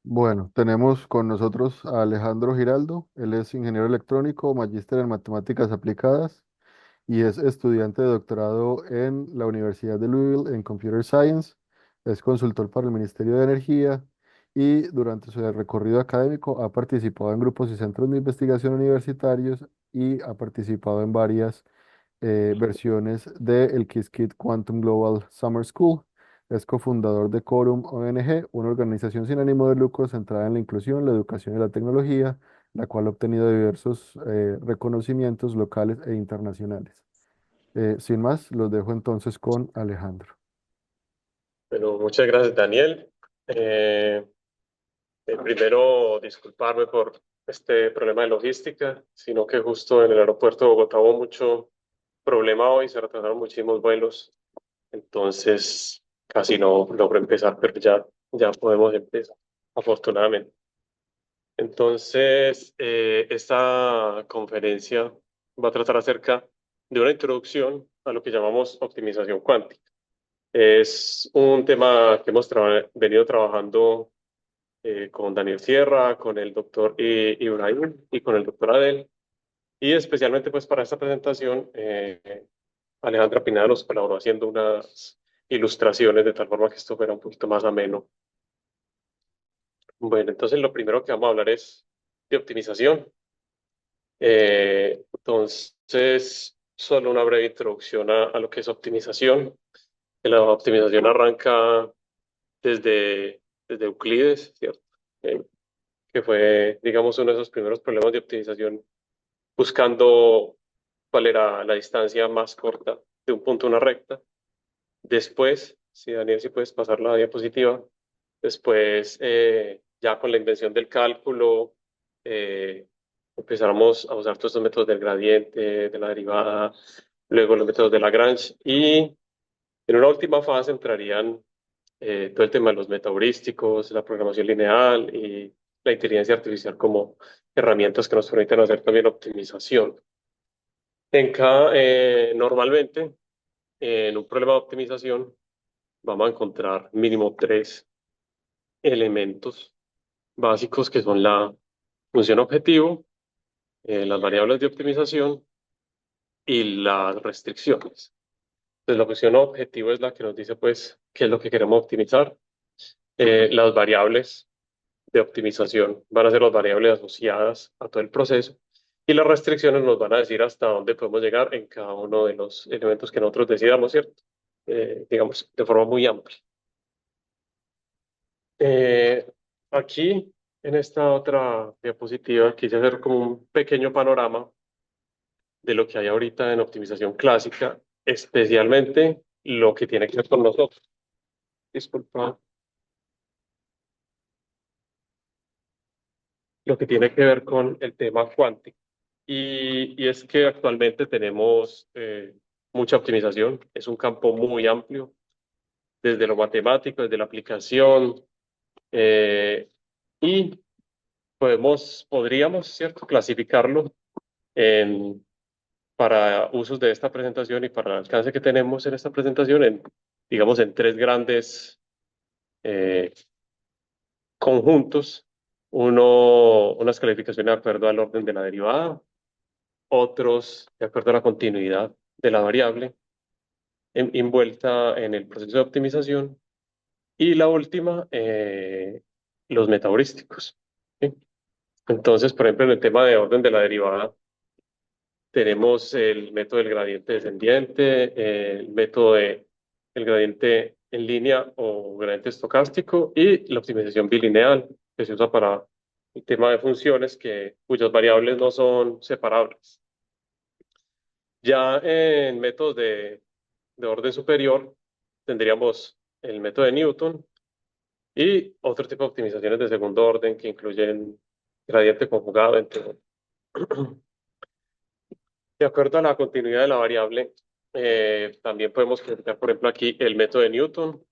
Bueno, tenemos con nosotros a Alejandro Giraldo. Él es ingeniero electrónico, magíster en matemáticas aplicadas y es estudiante de doctorado en la Universidad de Louisville en Computer Science. Es consultor para el Ministerio de Energía y durante su recorrido académico ha participado en grupos y centros de investigación universitarios y ha participado en varias versiones del Qiskit Quantum Global Summer School. Es cofundador de Quorum ONG, una organización sin ánimo de lucro centrada en la inclusión, la educación y la tecnología, la cual ha obtenido diversos reconocimientos locales e internacionales. Sin más, los dejo entonces con Alejandro. Bueno, muchas gracias, Daniel. Eh, Primero, disculparme por este problema de logística, sino que justo en el aeropuerto de Bogotá hubo mucho problema hoy, se retrasaron muchísimos vuelos, entonces casi no logro empezar, pero ya podemos empezar, afortunadamente. Entonces, esta conferencia va a tratar acerca de una introducción a lo que llamamos optimización cuántica. Es un tema que hemos venido trabajando con Daniel Sierra, con el doctor Ibrahim y con el doctor Adel. Y especialmente pues para esta presentación, Alejandra Pineda nos colaboró haciendo unas ilustraciones de tal forma que esto fuera un poquito más ameno. Bueno, entonces lo primero que vamos a hablar es de optimización. Entonces, solo una breve introducción a lo que es optimización. La optimización arranca desde, desde Euclides, ¿cierto? Eh, que fue, digamos, uno de esos primeros problemas de optimización, buscando cuál era la distancia más corta de un punto a una recta. Después, si Daniel, si puedes pasar la diapositiva, después, ya con la invención del cálculo, eh, empezamos a usar todos estos métodos del gradiente, de la derivada, luego los métodos de Lagrange, y en una última fase entrarían todo el tema de los metaheurísticos, la programación lineal y la inteligencia artificial como herramientas que nos permiten hacer también optimización. Normalmente, en un problema de optimización, vamos a encontrar mínimo tres elementos básicos que son la función objetivo, las variables de optimización y las restricciones. Entonces, la función objetivo es la que nos dice, pues, qué es lo que queremos optimizar. Las variables de optimización van a ser las variables asociadas a todo el proceso y las restricciones nos van a decir hasta dónde podemos llegar en cada uno de los elementos que nosotros decidamos, ¿cierto? Digamos, de forma muy amplia. Eh, Aquí, en esta otra diapositiva, quise hacer como un pequeño panorama de lo que hay ahorita en optimización clásica, especialmente lo que tiene que ver con nosotros. Disculpa. Lo que tiene que ver con el tema cuántico. Y es que actualmente tenemos mucha optimización, es un campo muy amplio, desde lo matemático, desde la aplicación, eh, y podríamos, ¿cierto?, clasificarlo en, para usos de esta presentación y para el alcance que tenemos en esta presentación, en, digamos, en tres grandes eh, conjuntos. Unas calificaciones de acuerdo al orden de la derivada, otros de acuerdo a la continuidad de la variable envuelta en el proceso de optimización, y la última, los metaheurísticos. ¿Sí? Entonces, por ejemplo, en el tema de orden de la derivada, tenemos el método del gradiente descendiente, el método del gradiente en línea o gradiente estocástico y la optimización bilineal, que se usa para el tema de funciones cuyas variables no son separables. Ya en métodos de orden superior tendríamos el método de Newton y otro tipo de optimizaciones de segundo orden que incluyen gradiente conjugado, entre otros. De acuerdo a la continuidad de la variable, también podemos clasificar, por ejemplo, aquí el método de Newton.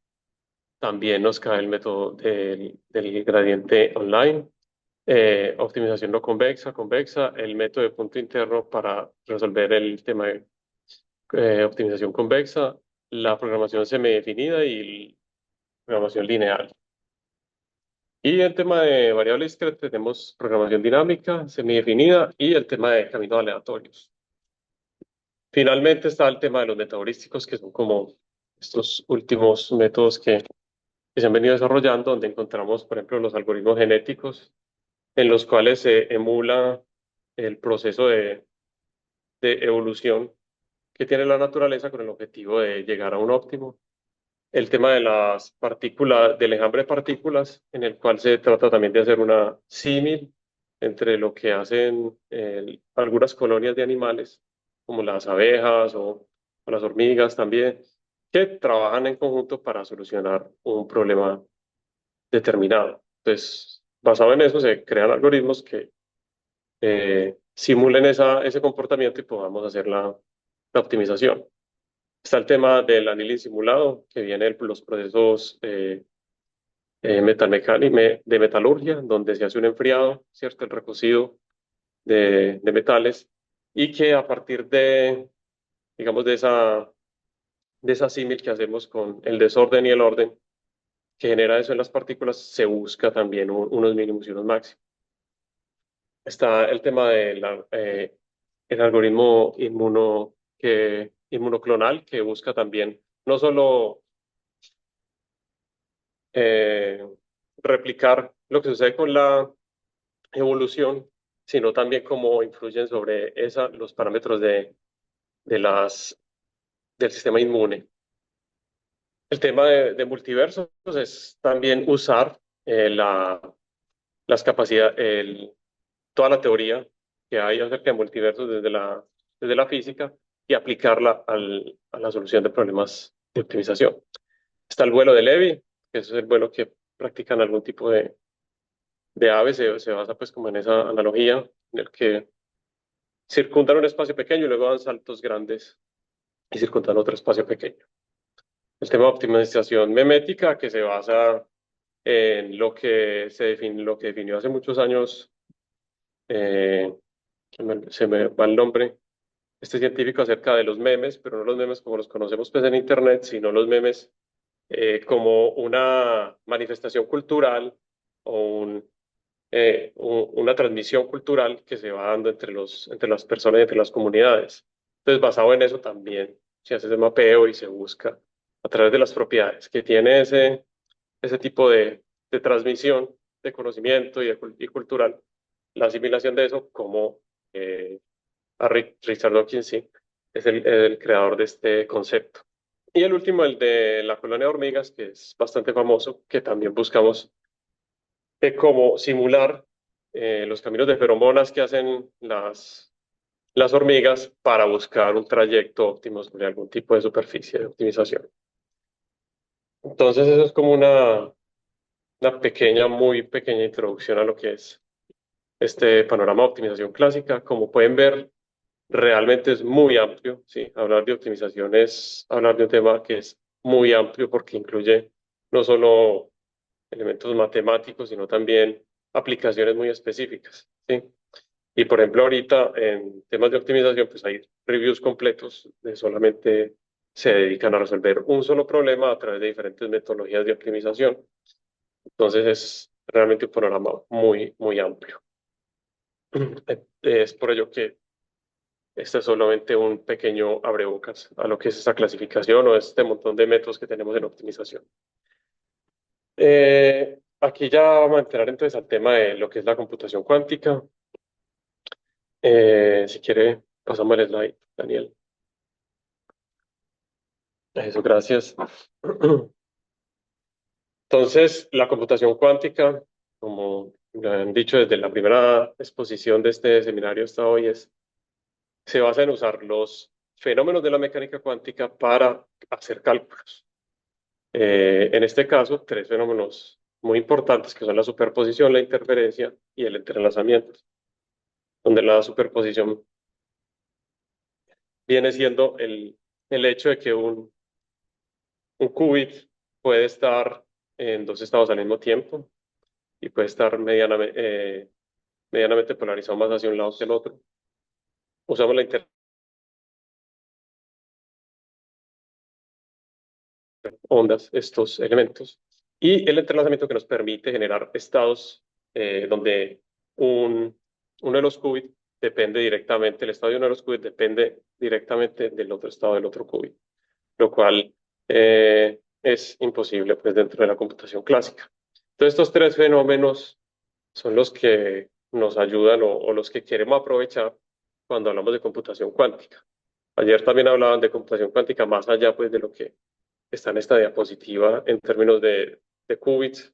También nos cae el método del gradiente online, optimización no convexa, convexa, el método de punto interno para resolver el tema de optimización convexa, la programación semidefinida y programación lineal. Y el tema de variables discretas tenemos programación dinámica, semidefinida y el tema de caminos aleatorios. Finalmente está el tema de los metaheurísticos, que son como estos últimos métodos que se han venido desarrollando, donde encontramos, por ejemplo, los algoritmos genéticos, en los cuales se emula el proceso de evolución que tiene la naturaleza con el objetivo de llegar a un óptimo. El tema de las partículas, del enjambre de partículas, en el cual se trata también de hacer una símil entre lo que hacen algunas colonias de animales, como las abejas o las hormigas también, que trabajan en conjunto para solucionar un problema determinado. Entonces, basado en eso, se crean algoritmos que simulen ese comportamiento y podamos hacer la optimización. Está el tema del análisis simulado, que viene de los procesos de metalurgia, donde se hace un enfriado, ¿cierto? El recocido de metales, y que a partir digamos, de esa símil que hacemos con el desorden y el orden, que genera eso en las partículas, se busca también unos mínimos y unos máximos. Está el tema el algoritmo inmunoclonal, que busca también no solo eh, replicar lo que sucede con la evolución, sino también cómo influyen sobre los parámetros de del sistema inmune. El tema de multiversos es también usar las capacidades, toda la teoría que hay acerca de multiversos desde la física y aplicarla a la solución de problemas de optimización. Está el vuelo de Levy, que es el vuelo que practican algún tipo de aves, se basa pues como en esa analogía en el que circundan un espacio pequeño y luego dan saltos grandes y circundan otro espacio pequeño. El tema de optimización memética, que se basa en lo que definió hace muchos años, eh, se me va el nombre, este científico, acerca de los memes, pero no los memes como los conocemos pues en Internet, sino los memes como una manifestación cultural o una transmisión cultural que se va dando entre las personas y entre las comunidades. Entonces, basado en eso también se hace ese mapeo y se busca a través de las propiedades que tiene ese tipo de transmisión de conocimiento y cultural, la asimilación de eso, como Richard Dawkins, sí, es el creador de este concepto. Y el último, el de la colonia de hormigas, que es bastante famoso, que también buscamos cómo simular los caminos de feromonas que hacen las hormigas para buscar un trayecto óptimo sobre algún tipo de superficie de optimización. Entonces, eso es como una pequeña, muy pequeña introducción a lo que es este panorama de optimización clásica. Como pueden ver, realmente es muy amplio, ¿sí? Hablar de optimización es hablar de un tema que es muy amplio porque incluye no solo elementos matemáticos, sino también aplicaciones muy específicas, ¿sí? Y por ejemplo, ahorita en temas de optimización, pues hay reviews completos de solamente se dedican a resolver un solo problema a través de diferentes metodologías de optimización. Entonces es realmente un panorama muy, muy amplio. Es por ello que este es solamente un pequeño abrebocas a lo que es esta clasificación o este montón de métodos que tenemos en optimización. Aquí ya vamos a entrar entonces al tema de lo que es la computación cuántica. Si quiere, pasamos el slide, Daniel. Eso, gracias. Entonces, la computación cuántica, como lo han dicho desde la primera exposición de este seminario hasta hoy, se basa en usar los fenómenos de la mecánica cuántica para hacer cálculos. En este caso, tres fenómenos muy importantes que son la superposición, la interferencia y el entrelazamiento, donde la superposición viene siendo el hecho de que un qubit puede estar en dos estados al mismo tiempo y puede estar medianamente polarizado más hacia un lado que el otro. Usamos la ondas, estos elementos, y el entrelazamiento que nos permite generar estados donde uno de los qubits depende directamente, el estado de uno de los qubits depende directamente del otro estado del otro qubit, lo cual es imposible pues, dentro de la computación clásica. Entonces, estos tres fenómenos son los que nos ayudan o los que queremos aprovechar cuando hablamos de computación cuántica. Ayer también hablaban de computación cuántica más allá pues, de lo que está en esta diapositiva en términos de qubits,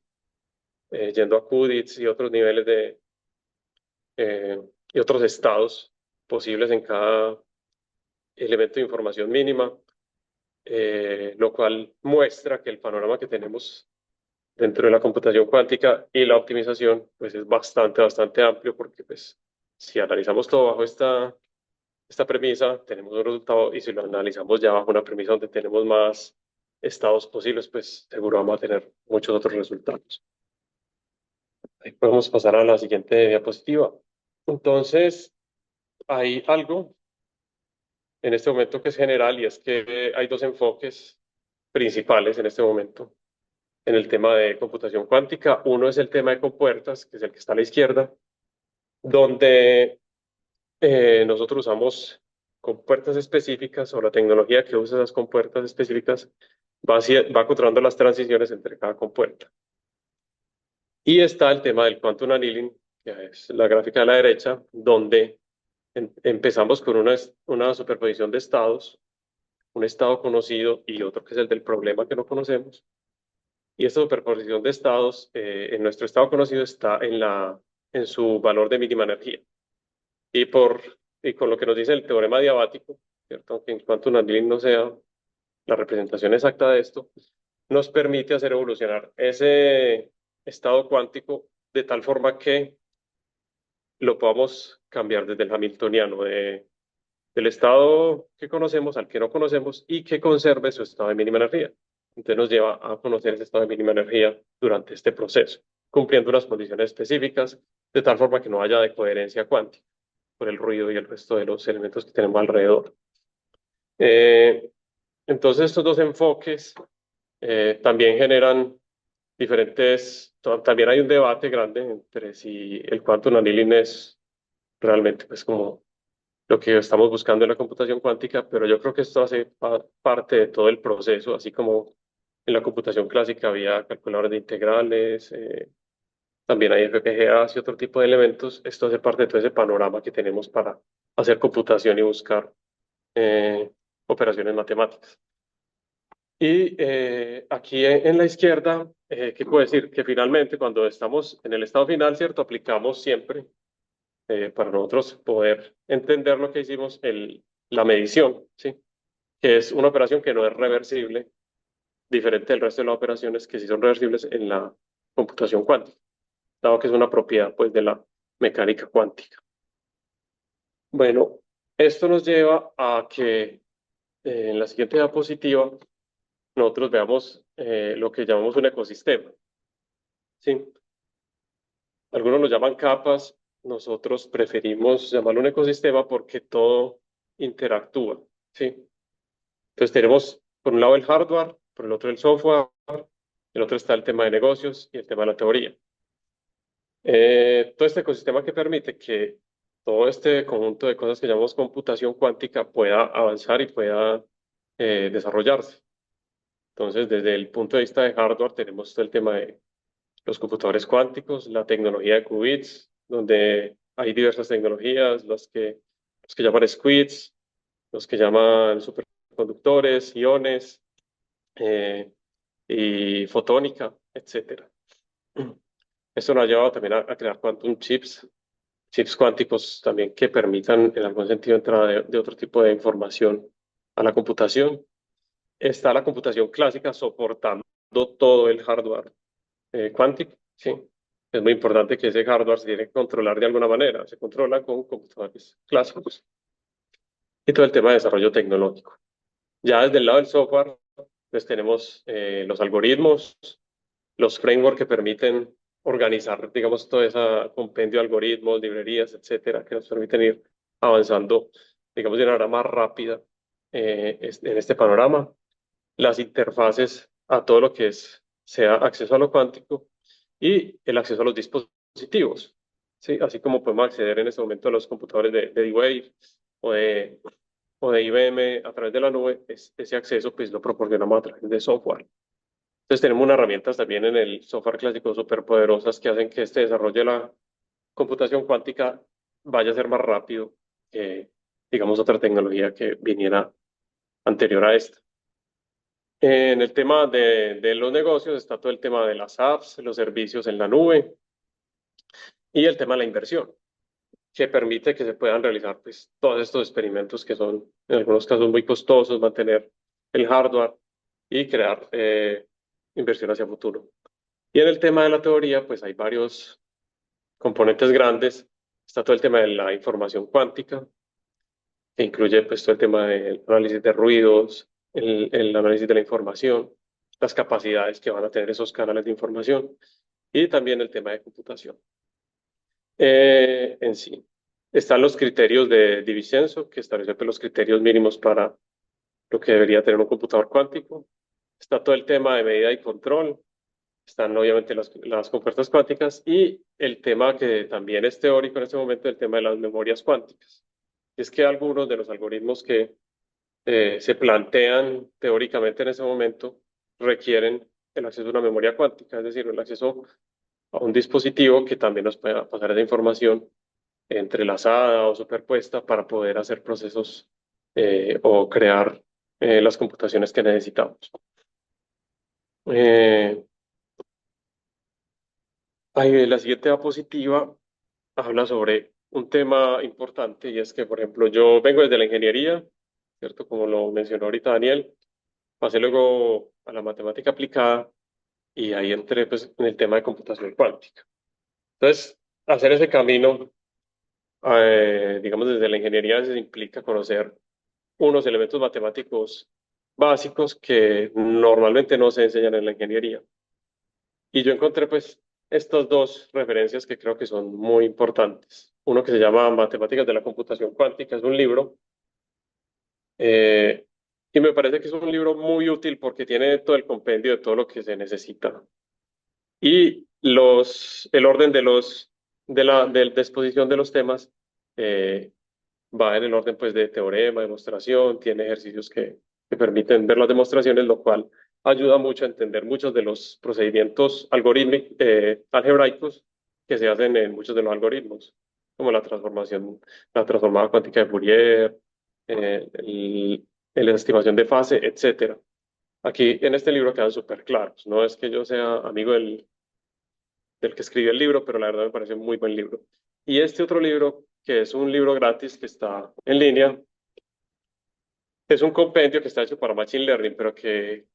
yendo a qubits y otros niveles eh, y otros estados posibles en cada elemento de información mínima, lo cual muestra que el panorama que tenemos dentro de la computación cuántica y la optimización pues es bastante amplio porque pues si analizamos todo bajo esta premisa tenemos un resultado y si lo analizamos ya bajo una premisa donde tenemos más estados posibles pues seguro vamos a tener muchos otros resultados. Ahí podemos pasar a la siguiente diapositiva. Entonces hay algo en este momento que es general y es que hay dos enfoques principales en este momento en el tema de computación cuántica. Uno es el tema de compuertas, que es el que está a la izquierda, donde nosotros usamos compuertas específicas o la tecnología que usa esas compuertas específicas va controlando las transiciones entre cada compuerta. Y está el tema del quantum annealing, que es la gráfica de la derecha, donde empezamos con una superposición de estados, un estado conocido y otro que es el del problema que no conocemos. Y esta superposición de estados en nuestro estado conocido está en su valor de mínima energía. Y, y con lo que nos dice el teorema diabático, ¿cierto? Aunque en cuanto un annealing no sea la representación exacta de esto, nos permite hacer evolucionar ese estado cuántico de tal forma que lo podamos cambiar desde el hamiltoniano, del estado que conocemos al que no conocemos y que conserve su estado de mínima energía. Entonces nos lleva a conocer ese estado de mínima energía durante este proceso, cumpliendo unas condiciones específicas, de tal forma que no haya decoherencia cuántica por el ruido y el resto de los elementos que tenemos alrededor. Eh, entonces estos dos enfoques también generan también hay un debate grande entre si el quantum annealing es realmente pues como lo que estamos buscando en la computación cuántica, pero yo creo que esto hace parte de todo el proceso, así como en la computación clásica había calculadores de integrales, también hay FPGAs y otro tipo de elementos, esto hace parte de todo ese panorama que tenemos para hacer computación y buscar eh, operaciones matemáticas. Y aquí en la izquierda, ¿qué puedo decir? Que finalmente cuando estamos en el estado final, ¿cierto? Aplicamos siempre para nosotros poder entender lo que hicimos, la medición, ¿sí? Que es una operación que no es reversible, diferente del resto de las operaciones que sí son reversibles en la computación cuántica, dado que es una propiedad pues, de la mecánica cuántica. Bueno, esto nos lleva a que en la siguiente diapositiva nosotros veamos lo que llamamos un ecosistema, ¿sí? Algunos lo llaman capas, nosotros preferimos llamarlo un ecosistema porque todo interactúa, ¿sí? Entonces tenemos por un lado el hardware, por el otro el software, el otro está el tema de negocios y el tema de la teoría. Todo este ecosistema que permite que todo este conjunto de cosas que llamamos computación cuántica pueda avanzar y pueda desarrollarse. Entonces, desde el punto de vista de hardware, tenemos todo el tema de los computadores cuánticos, la tecnología de qubits, donde hay diversas tecnologías, los que llaman squids, los que llaman superconductores, iones y fotónica, etcétera. Esto nos ha llevado también a crear quantum chips, chips cuánticos también que permitan en algún sentido entrada de otro tipo de información a la computación. Está la computación clásica soportando todo el hardware cuántico, sí. Es muy importante que ese hardware se tiene que controlar de alguna manera. Se controla con computadores clásicos. Y todo el tema de desarrollo tecnológico. Ya desde el lado del software, pues tenemos los algoritmos, los frameworks que permiten organizar, digamos, todo ese compendio de algoritmos, librerías, etcétera, que nos permiten ir avanzando, digamos, de una manera más rápida en este panorama. Las interfaces a todo lo que es sea acceso a lo cuántico y el acceso a los dispositivos. ¿Sí? Así como podemos acceder en este momento a los computadores de D-Wave o de IBM a través de la nube, ese acceso pues lo proporcionamos a través de software. Entonces tenemos unas herramientas también en el software clásico súper poderosas que hacen que este desarrollo de la computación cuántica vaya a ser más rápido que, digamos, otra tecnología que viniera anterior a esta. En el tema de los negocios está todo el tema de las apps, los servicios en la nube y el tema de la inversión, que permite que se puedan realizar pues, todos estos experimentos que son en algunos casos muy costosos, mantener el hardware y crear inversión hacia futuro. Y en el tema de la teoría, pues hay varios componentes grandes. Está todo el tema de la información cuántica, que incluye pues, todo el tema del análisis de ruidos, el análisis de la información, las capacidades que van a tener esos canales de información y también el tema de computación. En sí, están los criterios de Di Vincenzo, que establecen pues, los criterios mínimos para lo que debería tener un computador cuántico. Está todo el tema de medida y control. Están obviamente las compuertas cuánticas y el tema que también es teórico en este momento, el tema de las memorias cuánticas. Es que algunos de los algoritmos que se plantean teóricamente en ese momento requieren el acceso a una memoria cuántica, es decir, el acceso a un dispositivo que también nos pueda pasar esa información entrelazada o superpuesta para poder hacer procesos o crear las computaciones que necesitamos. Eh, la siguiente diapositiva habla sobre un tema importante y es que, por ejemplo, yo vengo desde la ingeniería, ¿cierto? Como lo mencionó ahorita Daniel, pasé luego a la matemática aplicada y ahí entré pues, en el tema de computación cuántica. Entonces, hacer ese camino, digamos, desde la ingeniería a veces implica conocer unos elementos matemáticos básicos que normalmente no se enseñan en la ingeniería. Y yo encontré pues estas dos referencias que creo que son muy importantes. Uno que se llama Matemáticas de la Computación Cuántica, es un libro, eh, y me parece que es un libro muy útil porque tiene todo el compendio de todo lo que se necesita. Y el orden de exposición de los temas eh, va en el orden pues, de teorema, demostración, tiene ejercicios que permiten ver las demostraciones, lo cual ayuda mucho a entender muchos de los procedimientos algorítmicos, algebraicos que se hacen en muchos de los algoritmos, como la transformada cuántica de Fourier, la estimación de fase, etcétera. Aquí en este libro quedan súper claros. No es que yo sea amigo del que escribió el libro, pero la verdad me parece un muy buen libro. Y este otro libro, que es un libro gratis que está en línea, es un compendio que está hecho para Machine Learning, pero que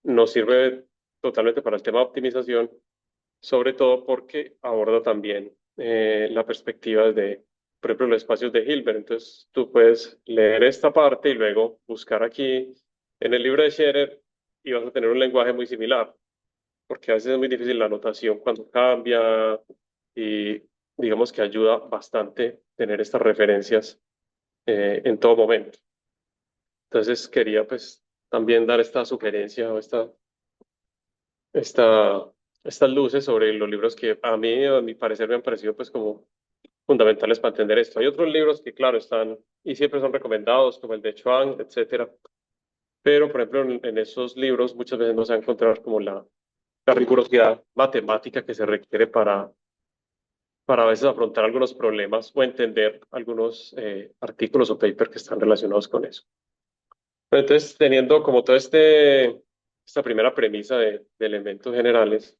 nos sirve totalmente para el tema de optimización, sobre todo porque aborda también la perspectiva de, por ejemplo, los espacios de Hilbert. Entonces, tú puedes leer esta parte y luego buscar aquí en el libro de Scherer y vas a tener un lenguaje muy similar, porque a veces es muy difícil la anotación cuando cambia y digamos que ayuda bastante tener estas referencias en todo momento. Entonces quería pues también dar esta sugerencia o esta, estas luces sobre los libros que a mí, a mi parecer, me han parecido pues como fundamentales para entender esto. Hay otros libros que claro están y siempre son recomendados como el de Chuang, etcétera, pero por ejemplo en esos libros muchas veces no se va a encontrar como la rigurosidad matemática que se requiere para a veces afrontar algunos problemas o entender algunos artículos o papers que están relacionados con eso. Pero entonces, teniendo como todo esta primera premisa de elementos generales,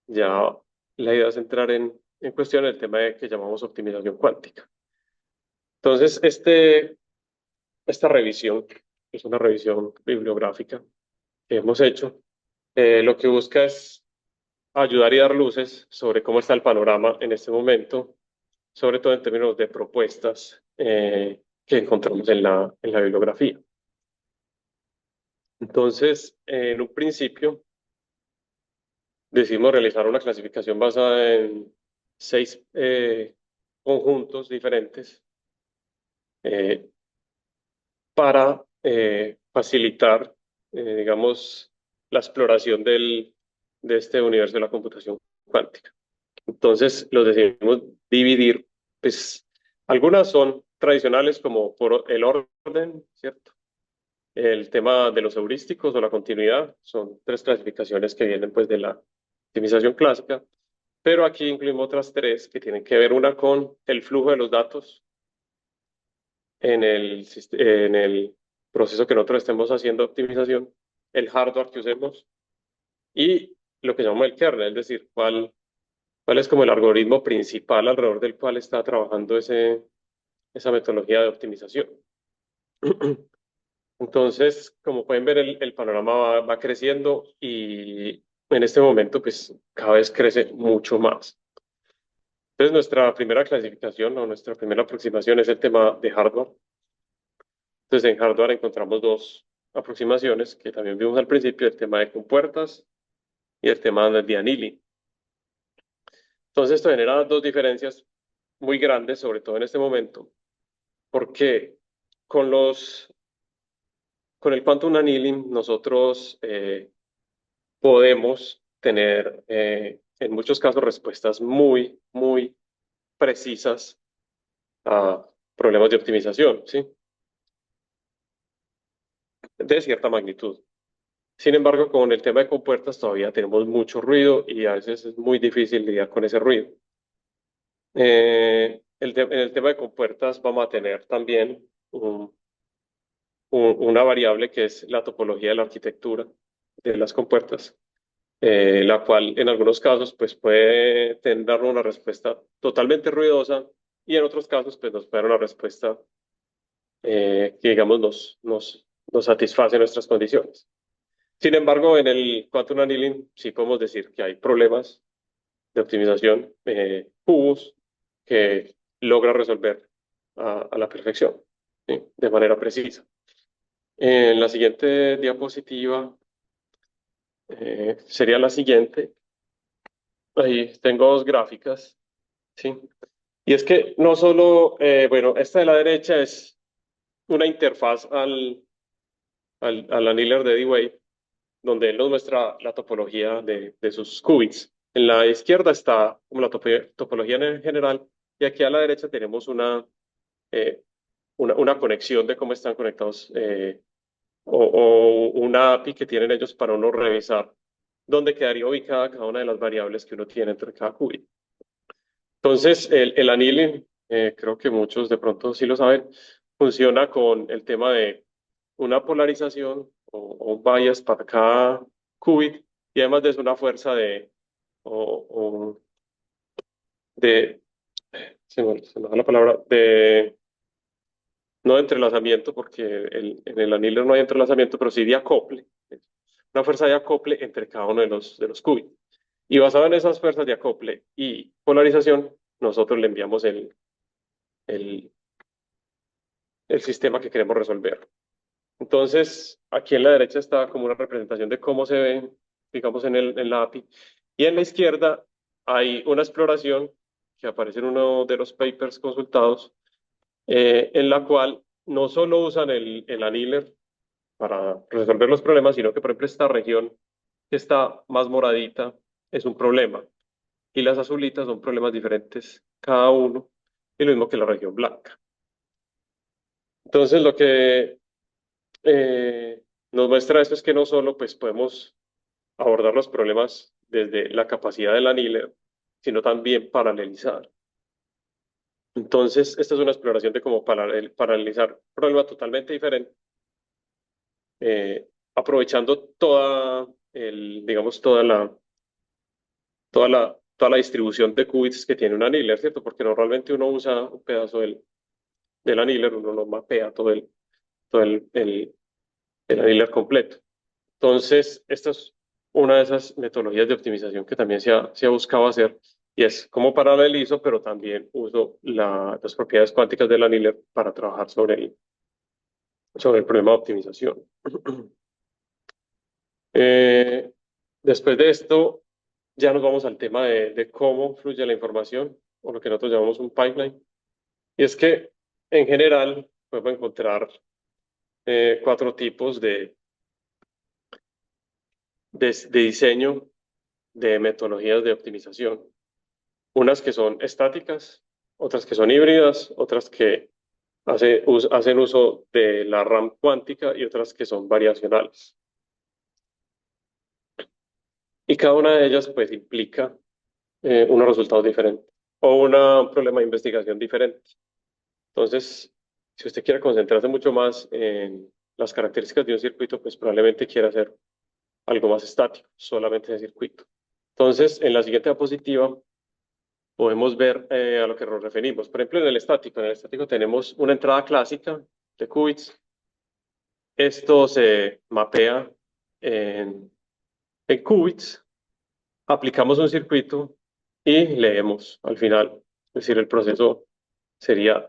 ya la idea es entrar en cuestión el tema que llamamos optimización cuántica. Entonces, esta revisión es una revisión bibliográfica que hemos hecho. Lo que busca es ayudar y dar luces sobre cómo está el panorama en este momento, sobre todo en términos de propuestas que encontramos en la bibliografía. Entonces, en un principio, decidimos realizar una clasificación basada en 6 conjuntos diferentes eh, para facilitar, digamos, la exploración de este universo de la computación cuántica. Entonces, los decidimos dividir, pues algunas son tradicionales como por el orden, ¿cierto? El tema de los heurísticos o la continuidad, son tres clasificaciones que vienen pues de la optimización clásica, pero aquí incluimos otras tres que tienen que ver una con el flujo de los datos en el proceso que nosotros estemos haciendo optimización, el hardware que usemos y lo que llamamos el kernel, es decir, cuál es como el algoritmo principal alrededor del cual está trabajando esa metodología de optimización. Entonces, como pueden ver, el panorama va creciendo y en este momento, pues cada vez crece mucho más. Entonces, nuestra primera clasificación o nuestra primera aproximación es el tema de hardware. Entonces, en hardware encontramos dos aproximaciones que también vimos al principio, el tema de compuertas y el tema de annealing. Entonces, esto genera dos diferencias muy grandes, sobre todo en este momento, porque con con el quantum annealing nosotros podemos tener en muchos casos respuestas muy precisas a problemas de optimización, ¿sí? De cierta magnitud. Sin embargo, con el tema de compuertas todavía tenemos mucho ruido y a veces es muy difícil lidiar con ese ruido. En el tema de compuertas vamos a tener también una variable que es la topología de la arquitectura de las compuertas, la cual en algunos casos pues puede dar una respuesta totalmente ruidosa y en otros casos pues nos puede dar una respuesta que digamos nos satisface nuestras condiciones. Sin embargo, en el Quantum Annealing sí podemos decir que hay problemas de optimización, cubos que logra resolver a la perfección, ¿sí? De manera precisa. En la siguiente diapositiva sería la siguiente. Ahí tengo dos gráficas, ¿sí? Y es que no solo, bueno, esta de la derecha es una interfaz al annealer de D-Wave, donde él nos muestra la topología de sus qubits. En la izquierda está como la topología en general, y aquí a la derecha tenemos eh, una conexión de cómo están conectados o una API que tienen ellos para uno revisar dónde quedaría ubicada cada una de las variables que uno tiene entre cada qubit. Entonces, el annealing, creo que muchos de pronto sí lo saben, funciona con el tema de una polarización o un bias para cada qubit y además de eso una fuerza o de, se me da la palabra, no de entrelazamiento, porque en el anillo no hay entrelazamiento, pero sí de acople, una fuerza de acople entre cada uno de de los qubits. Y basado en esas fuerzas de acople y polarización, nosotros le enviamos el, el sistema que queremos resolver. Entonces, aquí en la derecha está como una representación de cómo se ve, digamos, en la API. Y en la izquierda hay una exploración que aparece en uno de los papers consultados, en la cual no solo usan el annealer para resolver los problemas, sino que, por ejemplo, esta región que está más moradita es un problema y las azulitas son problemas diferentes cada uno, y lo mismo que la región blanca. Entonces, lo que nos muestra esto es que no solo pues, podemos abordar los problemas desde la capacidad del annealer, sino también paralelizar. Entonces, esta es una exploración de cómo paralelizar un problema totalmente diferente, aprovechando digamos, toda la distribución de qubits que tiene un annealer, ¿cierto? Porque normalmente uno usa un pedazo del annealer, uno no mapea todo el annealer completo. Entonces, esta es una de esas metodologías de optimización que también se ha buscado hacer y es como paralelizo, pero también uso las propiedades cuánticas del annealer para trabajar sobre el problema de optimización. Eh, Después de esto, ya nos vamos al tema de cómo fluye la información o lo que nosotros llamamos un pipeline. Y es que en general podemos encontrar cuatro tipos de diseño de metodologías de optimización. Unas que son estáticas, otras que son híbridas, otras que hacen uso de la RAM cuántica y otras que son variacionales. Y cada una de ellas pues implica unos resultados diferentes o un problema de investigación diferente. Entonces, si usted quiere concentrarse mucho más en las características de un circuito, pues probablemente quiera hacer algo más estático, solamente ese circuito. Entonces, en la siguiente diapositiva podemos ver a lo que nos referimos. Por ejemplo, en el estático tenemos una entrada clásica de qubits. Esto se mapea en, en qubits, aplicamos un circuito y leemos al final. Es decir, el proceso sería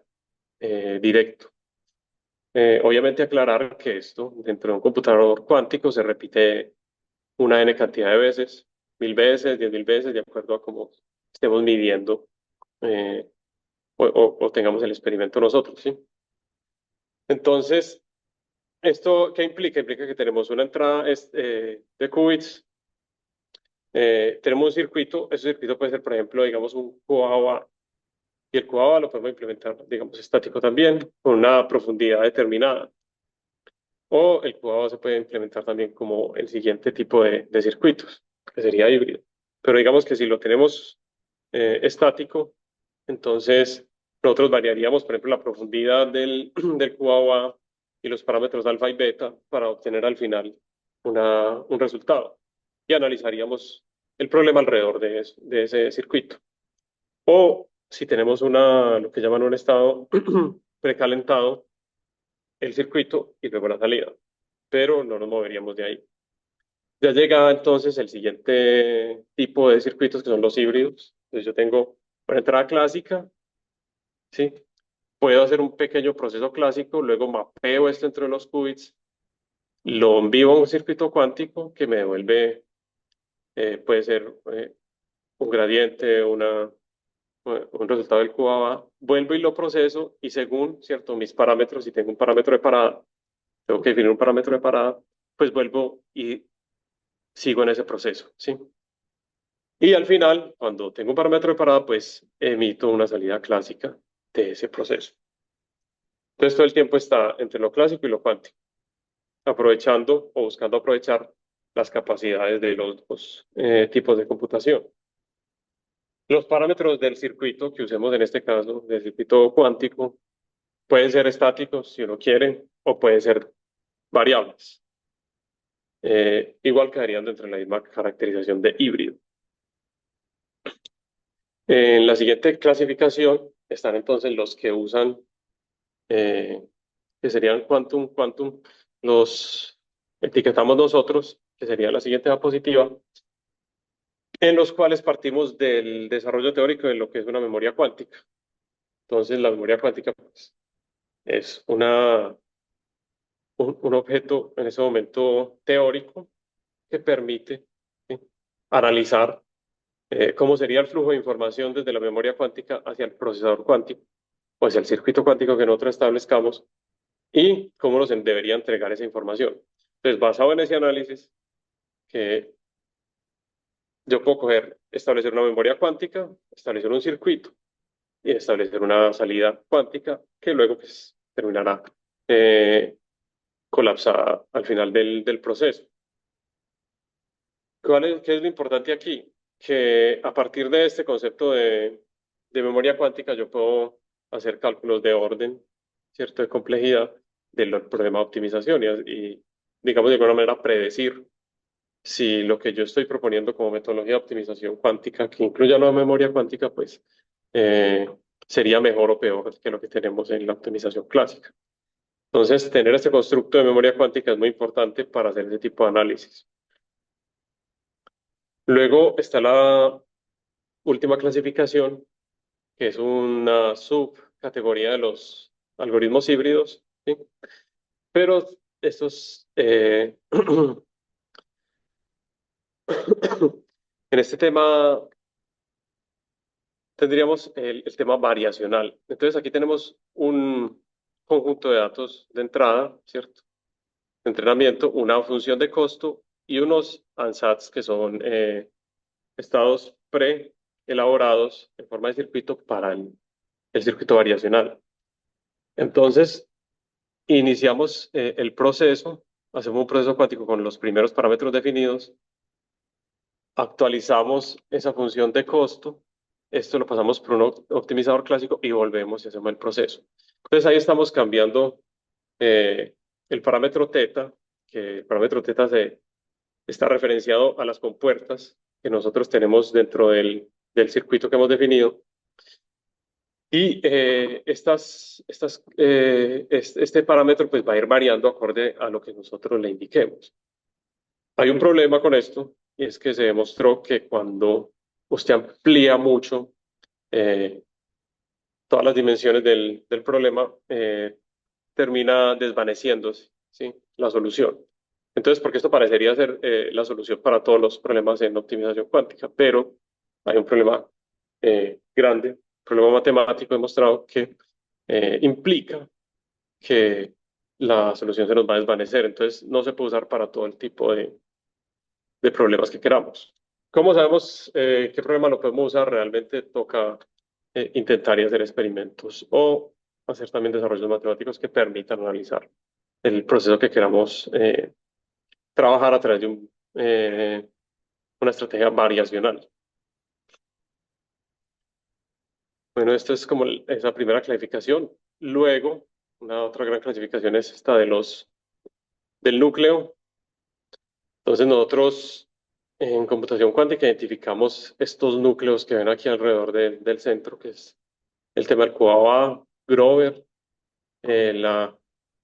directo. Obviamente aclarar que esto dentro de un computador cuántico se repite una n cantidad de veces, 1000 veces, 10.000 veces, de acuerdo a cómo estemos midiendo eh, o tengamos el experimento nosotros, ¿sí? Entonces, ¿esto qué implica? Implica que tenemos una entrada de qubits, tenemos un circuito, ese circuito puede ser, por ejemplo, digamos, un QAOA, y el QAOA lo podemos implementar, digamos, estático también, con una profundidad determinada. O el QAOA se puede implementar también como el siguiente tipo de circuitos, que sería híbrido. Pero digamos que si lo tenemos estático, entonces nosotros variaríamos, por ejemplo, la profundidad del QAOA y los parámetros alfa y beta para obtener al final un resultado. Y analizaríamos el problema alrededor de ese circuito. O si tenemos lo que llaman un estado precalentado, el circuito y luego la salida, pero no nos moveríamos de ahí. Ya llega entonces el siguiente tipo de circuitos que son los híbridos. Entonces yo tengo una entrada clásica, ¿sí? Puedo hacer un pequeño proceso clásico, luego mapeo esto entre los qubits, lo envío a un circuito cuántico que me devuelve, puede ser un gradiente, un resultado del QAA, vuelvo y lo proceso y según, ¿cierto? Mis parámetros, si tengo un parámetro de parada, tengo que definir un parámetro de parada, pues vuelvo y sigo en ese proceso, ¿sí? Y al final, cuando tengo un parámetro de parada, pues emito una salida clásica de ese proceso. Entonces todo el tiempo está entre lo clásico y lo cuántico, aprovechando o buscando aprovechar las capacidades de los dos tipos de computación. Los parámetros del circuito que usemos en este caso, del circuito cuántico, pueden ser estáticos si uno quiere o pueden ser variables. Igual quedarían dentro de la misma caracterización de híbrido. En la siguiente clasificación están entonces los que usan, eh, que serían quantum, los etiquetamos nosotros, que sería la siguiente diapositiva, en los cuales partimos del desarrollo teórico de lo que es una memoria cuántica. Entonces, la memoria cuántica pues, es un objeto en ese momento teórico que permite, ¿sí?, analizar cómo sería el flujo de información desde la memoria cuántica hacia el procesador cuántico o hacia el circuito cuántico que nosotros establezcamos y cómo nos debería entregar esa información. Entonces, basado en ese análisis, que yo puedo establecer una memoria cuántica, establecer un circuito y establecer una salida cuántica que luego pues, terminará eh, colapsada al final del proceso. ¿Qué es lo importante aquí? Que a partir de este concepto de memoria cuántica yo puedo hacer cálculos de orden, ¿cierto?, de complejidad del problema de optimización y, digamos, de alguna manera predecir si lo que yo estoy proponiendo como metodología de optimización cuántica, que incluya la memoria cuántica, pues eh, sería mejor o peor que lo que tenemos en la optimización clásica. Entonces, tener este constructo de memoria cuántica es muy importante para hacer ese tipo de análisis. Luego está la última clasificación, que es una subcategoría de los algoritmos híbridos, ¿sí? Pero estos, en este tema tendríamos el tema variacional. Entonces aquí tenemos un conjunto de datos de entrada, ¿cierto? De entrenamiento, una función de costo y unos ansatz que son estados pre-elaborados en forma de circuito para el circuito variacional. Entonces, iniciamos el proceso, hacemos un proceso cuántico con los primeros parámetros definidos, actualizamos esa función de costo, esto lo pasamos por un optimizador clásico y volvemos y hacemos el proceso. Entonces ahí estamos cambiando eh, el parámetro teta, que el parámetro teta está referenciado a las compuertas que nosotros tenemos dentro del circuito que hemos definido. Y este parámetro pues, va a ir variando acorde a lo que nosotros le indiquemos. Hay un problema con esto, y es que se demostró que cuando usted amplía mucho eh, todas las dimensiones del problema, termina desvaneciéndose, ¿sí? La solución. Entonces, porque esto parecería ser la solución para todos los problemas en optimización cuántica, pero hay un problema grande, un problema matemático demostrado que implica que la solución se nos va a desvanecer. Entonces, no se puede usar para todo el tipo de problemas que queramos. ¿Cómo sabemos qué problema lo podemos usar? Realmente toca intentar y hacer experimentos o hacer también desarrollos matemáticos que permitan analizar el proceso que queramos trabajar a través de una estrategia variacional. Bueno, esto es como esa primera clasificación. Luego, una otra gran clasificación es esta del núcleo. Entonces, nosotros en computación cuántica identificamos estos núcleos que ven aquí alrededor del centro, que es el tema del QAO, Grover, eh, la,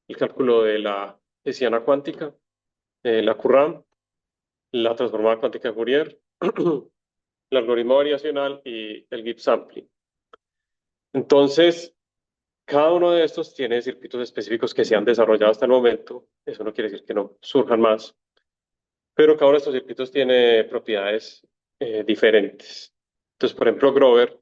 el cálculo de la hessiana cuántica, la QRAM, la transformada cuántica de Fourier, el algoritmo variacional y el Gibbs sampling. Entonces, cada uno de estos tiene circuitos específicos que se han desarrollado hasta el momento. Eso no quiere decir que no surjan más, pero cada uno de estos circuitos tiene propiedades diferentes. Entonces, por ejemplo, Grover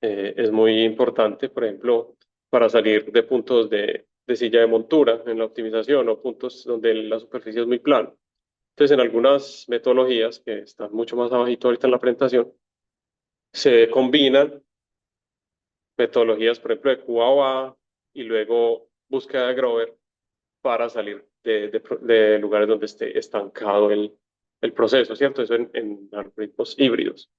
es muy importante, por ejemplo, para salir de puntos de silla de montura en la optimización o puntos donde la superficie es muy plana. Entonces, en algunas metodologías que están mucho más abajito ahorita en la presentación, se combinan metodologías, por ejemplo, de QAOA y luego búsqueda de Grover para salir de lugares donde esté estancado el proceso, ¿cierto? Eso en algoritmos híbridos.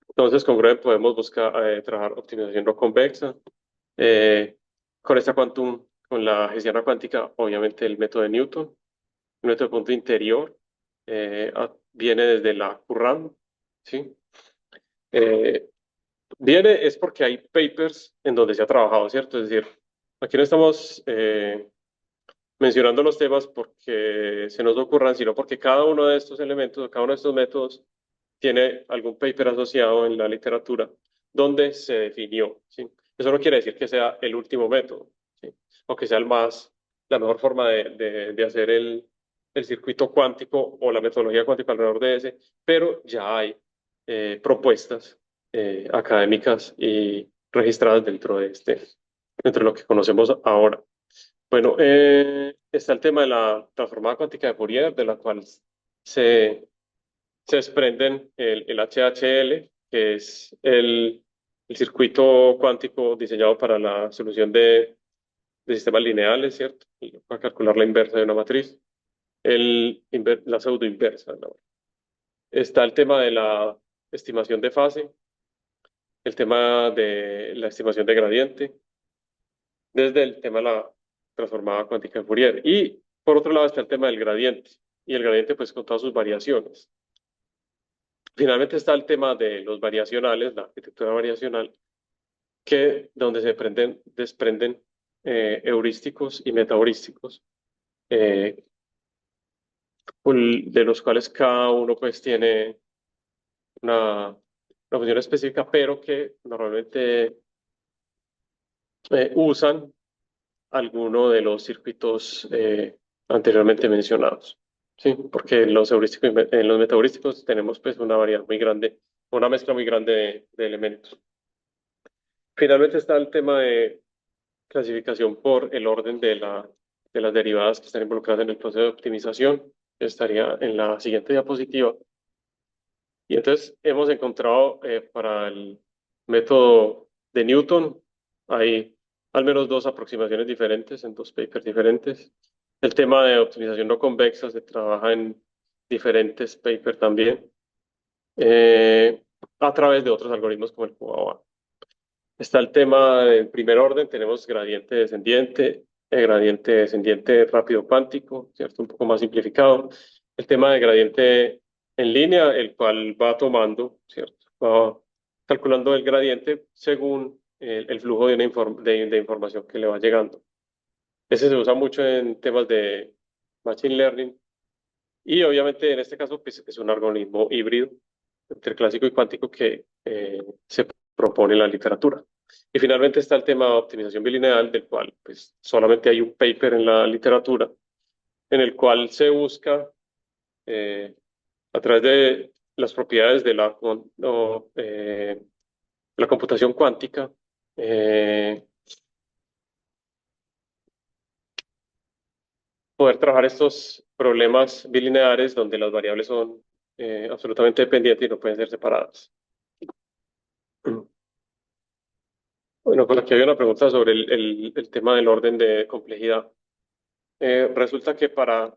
Entonces, con Grover podemos buscar trabajar optimización no convexa. Eh, con esta quantum, con la hessiana cuántica, obviamente el método de Newton, el método de punto interior, viene desde la QRAM, ¿sí? Eh, Viene es porque hay papers en donde se ha trabajado, ¿cierto? Es decir, aquí no estamos mencionando los temas porque se nos ocurran, sino porque cada uno de estos elementos, cada uno de estos métodos tiene algún paper asociado en la literatura donde se definió, ¿sí? Eso no quiere decir que sea el último método, ¿sí? O que sea la mejor forma de hacer el circuito cuántico o la metodología cuántica alrededor de ese, pero ya hay propuestas académicas y registradas dentro de lo que conocemos ahora. Bueno, está el tema de la transformada cuántica de Fourier, de la cual se, se desprenden el HHL, que es el circuito cuántico diseñado para la solución de sistemas lineales, ¿cierto? Y para calcular la inversa de una matriz, la pseudo inversa, ¿no? Está el tema de la estimación de fase, el tema de la estimación de gradiente, desde el tema de la transformada cuántica de Fourier. Y por otro lado está el tema del gradiente, y el gradiente pues con todas sus variaciones. Finalmente está el tema de los variacionales, la arquitectura variacional, donde se desprenden heurísticos y metaheurísticos, eh, de los cuales cada uno pues tiene una función específica, pero que normalmente usan alguno de los circuitos anteriormente mencionados. Sí, porque en los heurísticos, en los metaheurísticos tenemos pues una variedad muy grande, una mezcla muy grande de elementos. Finalmente está el tema de clasificación por el orden de las derivadas que están involucradas en el proceso de optimización. Estaría en la siguiente diapositiva. Y entonces hemos encontrado para el método de Newton, hay al menos dos aproximaciones diferentes en dos papers diferentes. El tema de optimización no convexa se trabaja en diferentes papers también, eh, a través de otros algoritmos como el QAOA. Está el tema del primer orden, tenemos gradiente descendiente rápido cuántico, ¿cierto? Un poco más simplificado. El tema de gradiente en línea, el cual va tomando, ¿cierto? Va calculando el gradiente según el flujo de, de información que le va llegando. Ese se usa mucho en temas de Machine Learning y obviamente en este caso pues, es un algoritmo híbrido entre clásico y cuántico que se propone en la literatura. Y finalmente está el tema de optimización bilineal, del cual pues, solamente hay un paper en la literatura, en el cual se busca, eh, a través de las propiedades de la computación cuántica, eh, poder trabajar estos problemas bilineares donde las variables son absolutamente dependientes y no pueden ser separadas. Bueno, por aquí hay una pregunta sobre el tema del orden de complejidad. Resulta que para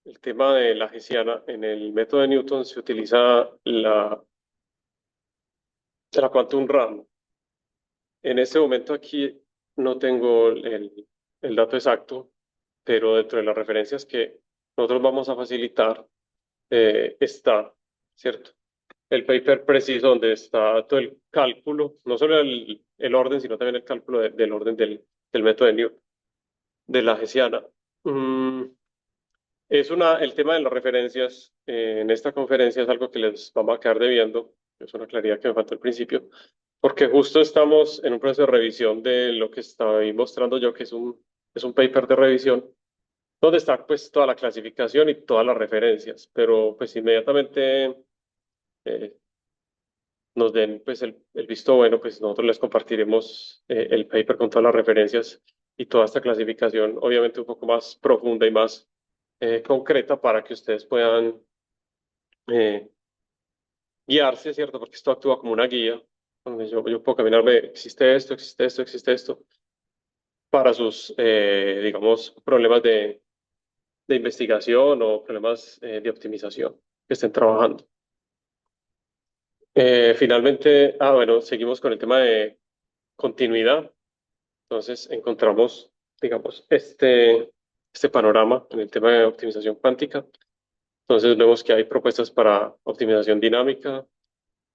el tema de la Hessiana, en el método de Newton se utiliza la Quantum RAM. En este momento aquí no tengo el dato exacto, pero dentro de las referencias que nosotros vamos a facilitar está, ¿cierto? El paper preciso donde está todo el cálculo, no solo el orden, sino también el cálculo del orden del método de Newton, de la Hessiana. Mm, el tema de las referencias en esta conferencia es algo que les vamos a quedar debiendo, es una claridad que me faltó al principio, porque justo estamos en un proceso de revisión de lo que estoy mostrando yo, que es un paper de revisión, donde está pues toda la clasificación y todas las referencias, pero pues inmediatamente eh, nos den pues el visto bueno, pues nosotros les compartiremos el paper con todas las referencias y toda esta clasificación, obviamente un poco más profunda y más concreta para que ustedes puedan eh, guiarse, ¿cierto? Porque esto actúa como una guía, donde yo puedo caminarme, existe esto, existe esto, existe esto, para sus, digamos, problemas de investigación o problemas de optimización que estén trabajando. Finalmente, bueno, seguimos con el tema de continuidad. Entonces encontramos, digamos, este panorama en el tema de optimización cuántica. Entonces vemos que hay propuestas para optimización dinámica.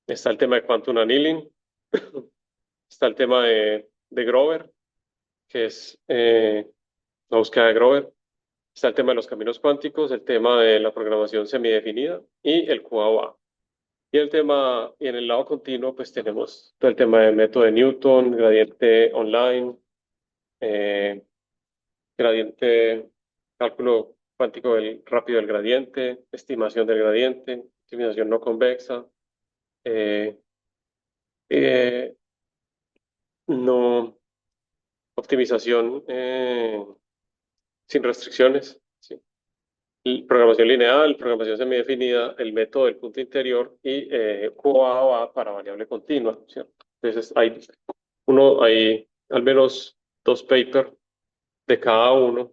Está el tema de quantum annealing. Está el tema de Grover, que es la búsqueda de Grover. Está el tema de los caminos cuánticos, el tema de la programación semidefinida y el QAOA. Y en el lado continuo, pues tenemos todo el tema del método de Newton, gradiente online, eh, gradiente, cálculo cuántico rápido del gradiente, estimación del gradiente, optimización no convexa, eh, eh, no optimización sin restricciones, ¿sí? Y programación lineal, programación semidefinida, el método del punto interior y QAOA para variable continua, ¿cierto? Entonces hay al menos dos papers de cada uno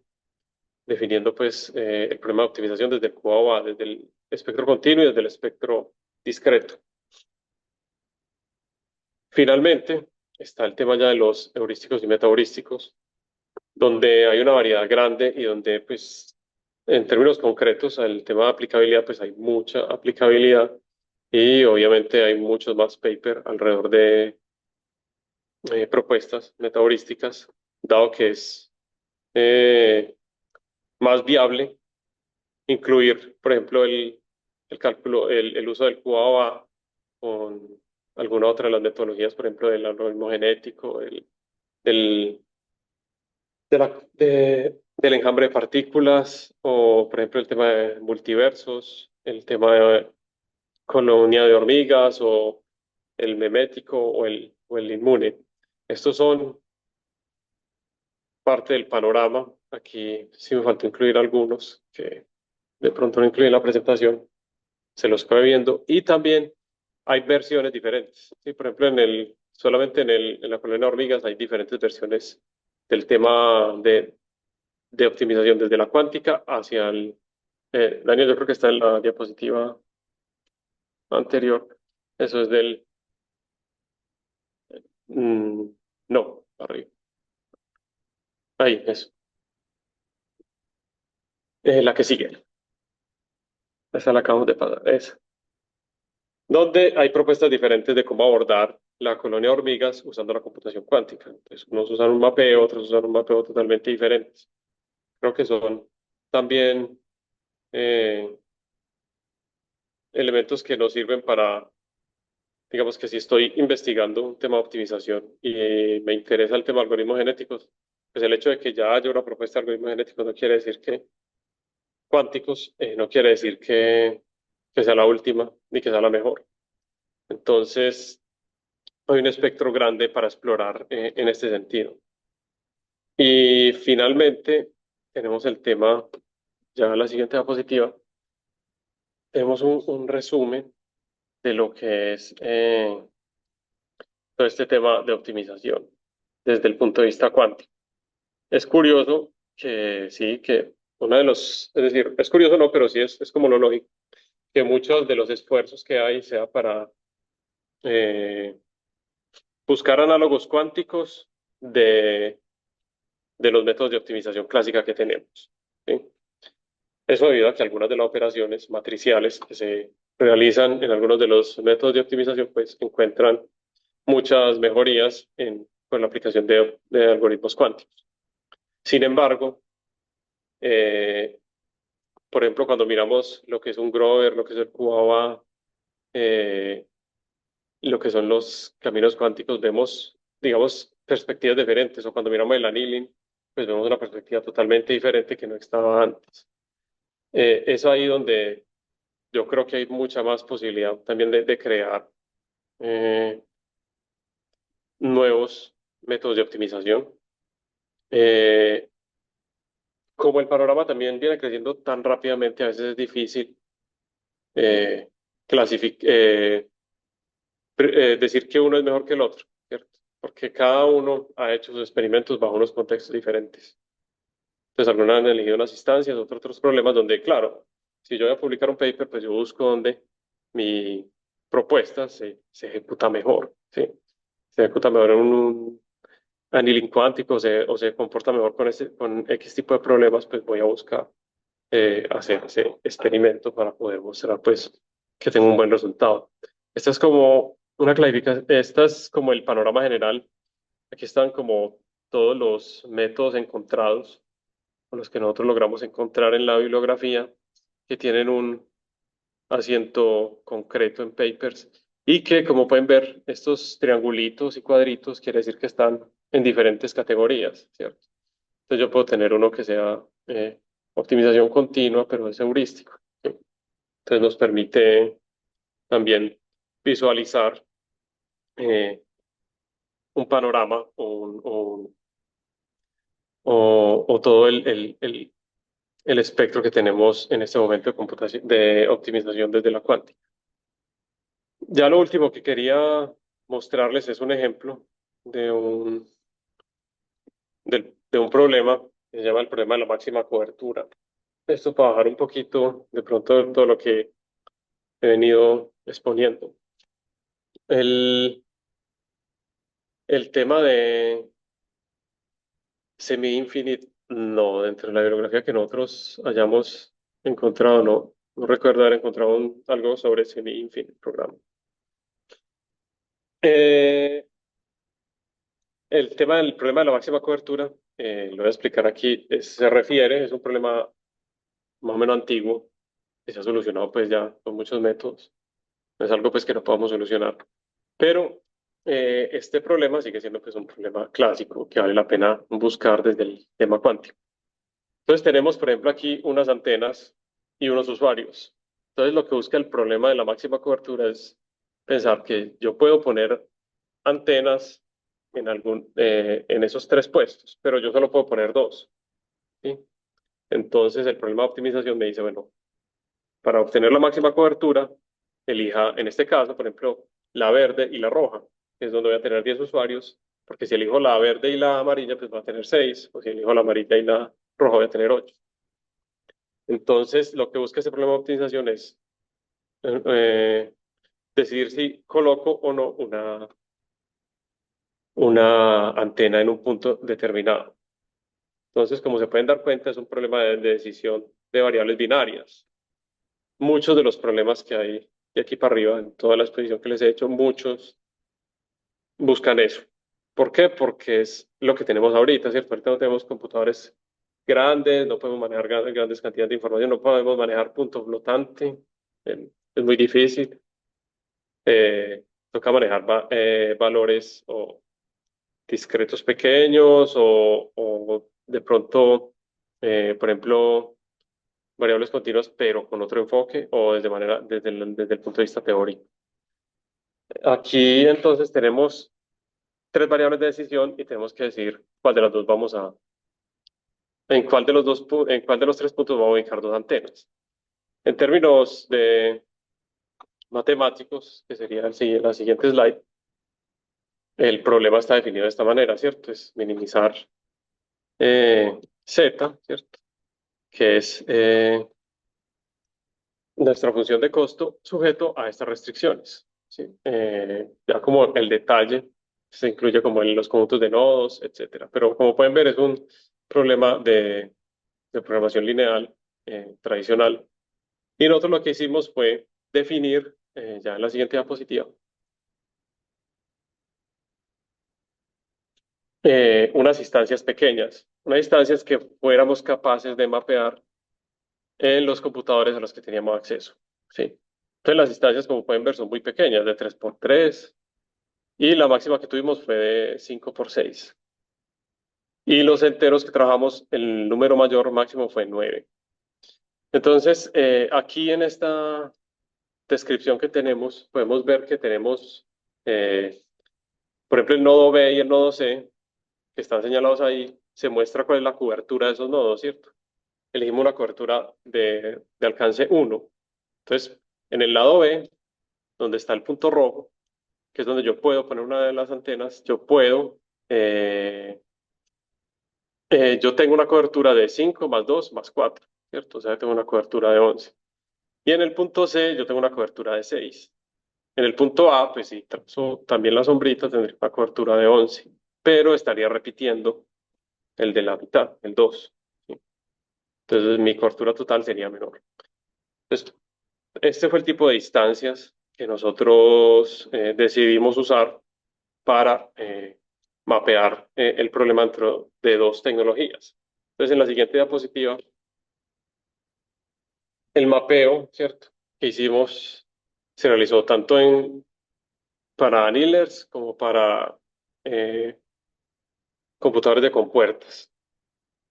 definiendo pues el problema de optimización desde el QAOA, desde el espectro continuo y desde el espectro discreto. Finalmente, está el tema ya de los heurísticos y metaheurísticos, donde hay una variedad grande y donde pues en términos concretos el tema de aplicabilidad pues hay mucha aplicabilidad y obviamente hay muchos más papers alrededor de propuestas metaheurísticas, dado que es eh, más viable incluir, por ejemplo, el cálculo, el uso del QAOA con alguna otra de las metodologías, por ejemplo, del algoritmo genético, del, del enjambre de partículas, o por ejemplo el tema de multiversos, el tema de colonia de hormigas, o el memético, o el inmune. Estos son parte del panorama. Aquí sí me faltó incluir algunos que de pronto no incluí en la presentación. se los fue viendo y también hay versiones diferentes. ¿Sí? Por ejemplo, solamente en la colonia de hormigas hay diferentes versiones del tema de optimización desde la cuántica hacia Daniel, yo creo que está en la diapositiva anterior. Eso es mm, no, arriba. Ahí, eso. La que sigue. Esa la acabamos de pasar. Esa. Donde hay propuestas diferentes de cómo abordar la colonia de hormigas usando la computación cuántica. Entonces, unos usan un mapeo, otros usan un mapeo totalmente diferente. Creo que son también eh, elementos que nos sirven para, digamos que si estoy investigando un tema de optimización y me interesa el tema de algoritmos genéticos, pues el hecho de que ya haya una propuesta de algoritmos genéticos no quiere decir que cuánticos, no quiere decir que sea la última ni que sea la mejor. Entonces, hay un espectro grande para explorar en este sentido. Y finalmente, tenemos el tema, ya la siguiente diapositiva, tenemos un resumen de lo que es todo este tema de optimización desde el punto de vista cuántico. Es curioso que sí, que uno de los, es decir, es curioso no, pero sí es como lo lógico, que muchos de los esfuerzos que hay sea para eh, buscar análogos cuánticos de los métodos de optimización clásica que tenemos. ¿Sí? Eso debido a que algunas de las operaciones matriciales que se realizan en algunos de los métodos de optimización pues encuentran muchas mejorías con la aplicación de algoritmos cuánticos. Sin embargo, eh, por ejemplo, cuando miramos lo que es un Grover, lo que es el QAOA, eh, lo que son los caminos cuánticos, vemos, digamos, perspectivas diferentes. O cuando miramos el annealing, pues vemos una perspectiva totalmente diferente que no estaba antes. Es ahí donde yo creo que hay mucha más posibilidad también de crear eh, nuevos métodos de optimización. Eh, como el panorama también viene creciendo tan rápidamente, a veces es difícil eh, decir que uno es mejor que el otro, ¿cierto? Porque cada uno ha hecho sus experimentos bajo unos contextos diferentes. Entonces, algunos han elegido unas instancias, otros problemas donde, claro, si yo voy a publicar un paper, pues yo busco donde mi propuesta se ejecuta mejor, ¿sí? Se ejecuta mejor en un annealing cuántico o se comporta mejor con X tipo de problemas, pues voy a buscar hacer ese experimento para poder mostrar, pues, que tengo un buen resultado. Esta es como una clasificación, esta es como el panorama general. Aquí están como todos los métodos encontrados con los que nosotros logramos encontrar en la bibliografía, que tienen un asiento concreto en papers y que, como pueden ver, estos triangulitos y cuadritos quiere decir que están en diferentes categorías, ¿cierto? Entonces yo puedo tener uno que sea optimización continua, pero es heurístico, ¿sí? Entonces nos permite también visualizar eh, un panorama o todo el espectro que tenemos en este momento de computación, de optimización desde la cuántica. Ya lo último que quería mostrarles es un ejemplo de de un problema que se llama el problema de la máxima cobertura. Esto para bajar un poquito de pronto todo lo que he venido exponiendo. El, el tema de semi-infinite, no, dentro de la bibliografía que nosotros hayamos encontrado, no, no recuerdo haber encontrado algo sobre semi-infinite programa. Eh, el tema del problema de la máxima cobertura, lo voy a explicar aquí, se refiere, es un problema más o menos antiguo, que se ha solucionado pues ya con muchos métodos, no es algo pues que no podamos solucionar, pero este problema sigue siendo pues un problema clásico que vale la pena buscar desde el tema cuántico. Entonces tenemos, por ejemplo, aquí unas antenas y unos usuarios. Entonces lo que busca el problema de la máxima cobertura es pensar que yo puedo poner antenas en esos tres puestos, pero yo solo puedo poner dos, ¿sí? Entonces el problema de optimización me dice, bueno, para obtener la máxima cobertura, elija, en este caso, por ejemplo, la verde y la roja, que es donde voy a tener 10 usuarios, porque si elijo la verde y la amarilla, pues va a tener 6, o si elijo la amarilla y la roja, voy a tener 8. Entonces, lo que busca este problema de optimización es eh, decidir si coloco o no una antena en un punto determinado. Entonces, como se pueden dar cuenta, es un problema de decisión de variables binarias. Muchos de los problemas que hay de aquí para arriba, en toda la exposición que les he hecho, muchos buscan eso. ¿Por qué? Porque es lo que tenemos ahorita, ¿cierto? Ahorita no tenemos computadores grandes, no podemos manejar grandes cantidades de información, no podemos manejar punto flotante, es muy difícil. Toca manejar valores o discretos pequeños o de pronto, por ejemplo, variables continuas, pero con otro enfoque o desde el punto de vista teórico. Aquí entonces tenemos tres variables de decisión y tenemos que decir cuál de las dos en cuál de los tres puntos vamos a ubicar dos antenas. En términos de matemáticos, que sería la siguiente slide, el problema está definido de esta manera, ¿cierto? Es minimizar z, ¿cierto? Que es nuestra función de costo sujeto a estas restricciones, ¿sí? Ya como el detalle se incluye como en los conjuntos de nodos, etcétera. Pero como pueden ver, es un problema de programación lineal tradicional. Y nosotros lo que hicimos fue definir, ya en la siguiente diapositiva, unas instancias pequeñas, unas instancias que fuéramos capaces de mapear en los computadores a los que teníamos acceso, ¿sí? Entonces las instancias, como pueden ver, son muy pequeñas, de 3x3, y la máxima que tuvimos fue de 5x6. Y los enteros que trabajamos, el número mayor máximo fue 9. Entonces, aquí en esta descripción que tenemos, podemos ver que tenemos, eh, por ejemplo, el nodo B y el nodo C, que están señalados ahí, se muestra cuál es la cobertura de esos nodos, ¿cierto? Elegimos una cobertura de alcance 1. Entonces, en el lado B, donde está el punto rojo, que es donde yo puedo poner una de las antenas, yo tengo una cobertura de 5 más 2 más 4, ¿cierto? O sea, tengo una cobertura de 11. Y en el punto C yo tengo una cobertura de 6. En el punto A, pues sí, también la sombrita tendría una cobertura de 11, pero estaría repitiendo el de la mitad, el 2, ¿sí? Entonces mi cobertura total sería menor. Entonces, este fue el tipo de instancias que nosotros decidimos usar para mapear el problema dentro de dos tecnologías. Entonces, en la siguiente diapositiva, el mapeo, ¿cierto? Que hicimos se realizó tanto para annealers como para eh, computadores de compuertas.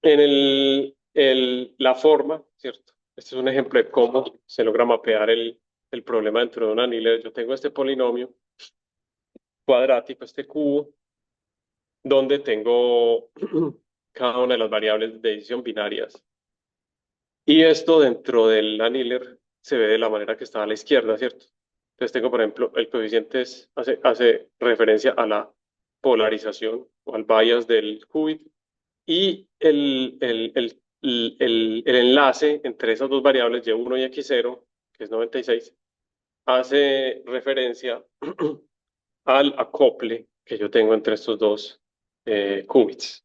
En la forma, ¿cierto? Este es un ejemplo de cómo se logra mapear el problema dentro de un annealer. Yo tengo este polinomio cuadrático, este cubo, donde tengo cada una de las variables de decisión binarias. Y esto dentro del annealer se ve de la manera que está a la izquierda, ¿cierto? Entonces tengo, por ejemplo, el coeficiente hace referencia a la polarización o al bias del qubit y el enlace entre esas dos variables, y1 y x0, que es 96, hace referencia al acople que yo tengo entre estos dos qubits.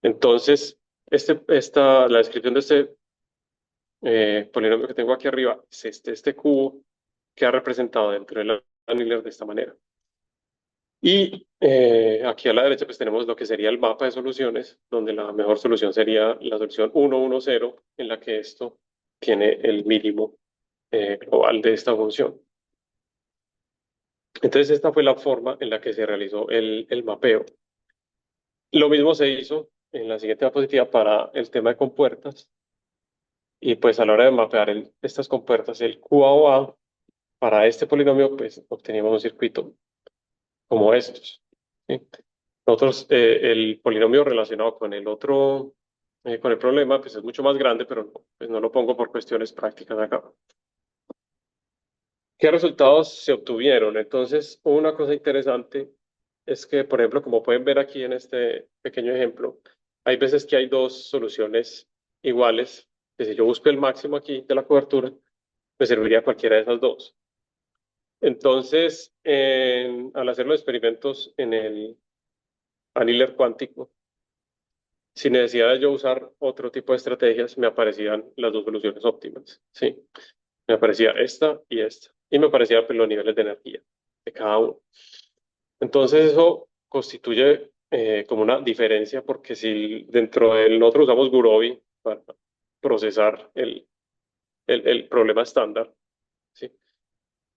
Entonces, la descripción de este polinomio que tengo aquí arriba es este cubo que ha representado dentro del annealer de esta manera. Y aquí a la derecha pues tenemos lo que sería el mapa de soluciones, donde la mejor solución sería la solución 1, 1, 0, en la que esto tiene el mínimo global de esta función. Entonces esta fue la forma en la que se realizó el mapeo. Lo mismo se hizo en la siguiente diapositiva para el tema de compuertas. Y pues a la hora de mapear estas compuertas, el QA para este polinomio, pues obteníamos un circuito como estos, ¿sí? Nosotros, el polinomio relacionado con el otro con el problema, pues es mucho más grande, pero no, pues no lo pongo por cuestiones prácticas acá. ¿Qué resultados se obtuvieron? Entonces, una cosa interesante es que, por ejemplo, como pueden ver aquí en este pequeño ejemplo, hay veces que hay dos soluciones iguales, que si yo busco el máximo aquí de la cobertura, me serviría cualquiera de esas dos. Entonces, al hacer los experimentos en el anhíler cuántico, sin necesidad de yo usar otro tipo de estrategias, me aparecían las dos soluciones óptimas, ¿sí? Me aparecía esta y esta. Y me aparecían pues, los niveles de energía de cada uno. Entonces eso constituye como una diferencia porque si dentro del nosotros usamos Gurobi para procesar el problema estándar, ¿sí?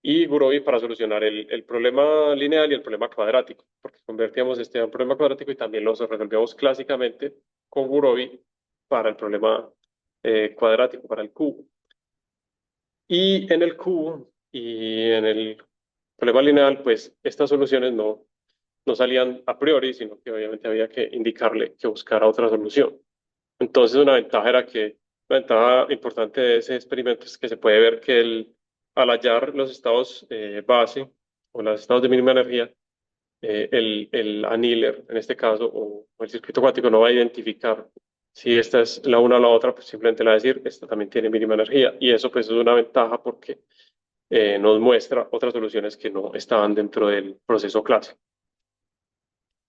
Y Gurobi para solucionar el problema lineal y el problema cuadrático, porque convertíamos este a un problema cuadrático y también lo resolvíamos clásicamente con Gurobi para el problema cuadrático, para el cubo. Y en el cubo y en el problema lineal, pues estas soluciones no salían a priori, sino que obviamente había que indicarle que buscara otra solución. Entonces, una ventaja importante de ese experimento es que se puede ver que al hallar los estados base o los estados de mínima energía, el annealer, en este caso, o el circuito cuántico, no va a identificar si esta es la una o la otra, pues simplemente le va a decir, esta también tiene mínima energía. Y eso pues es una ventaja porque nos muestra otras soluciones que no estaban dentro del proceso clásico.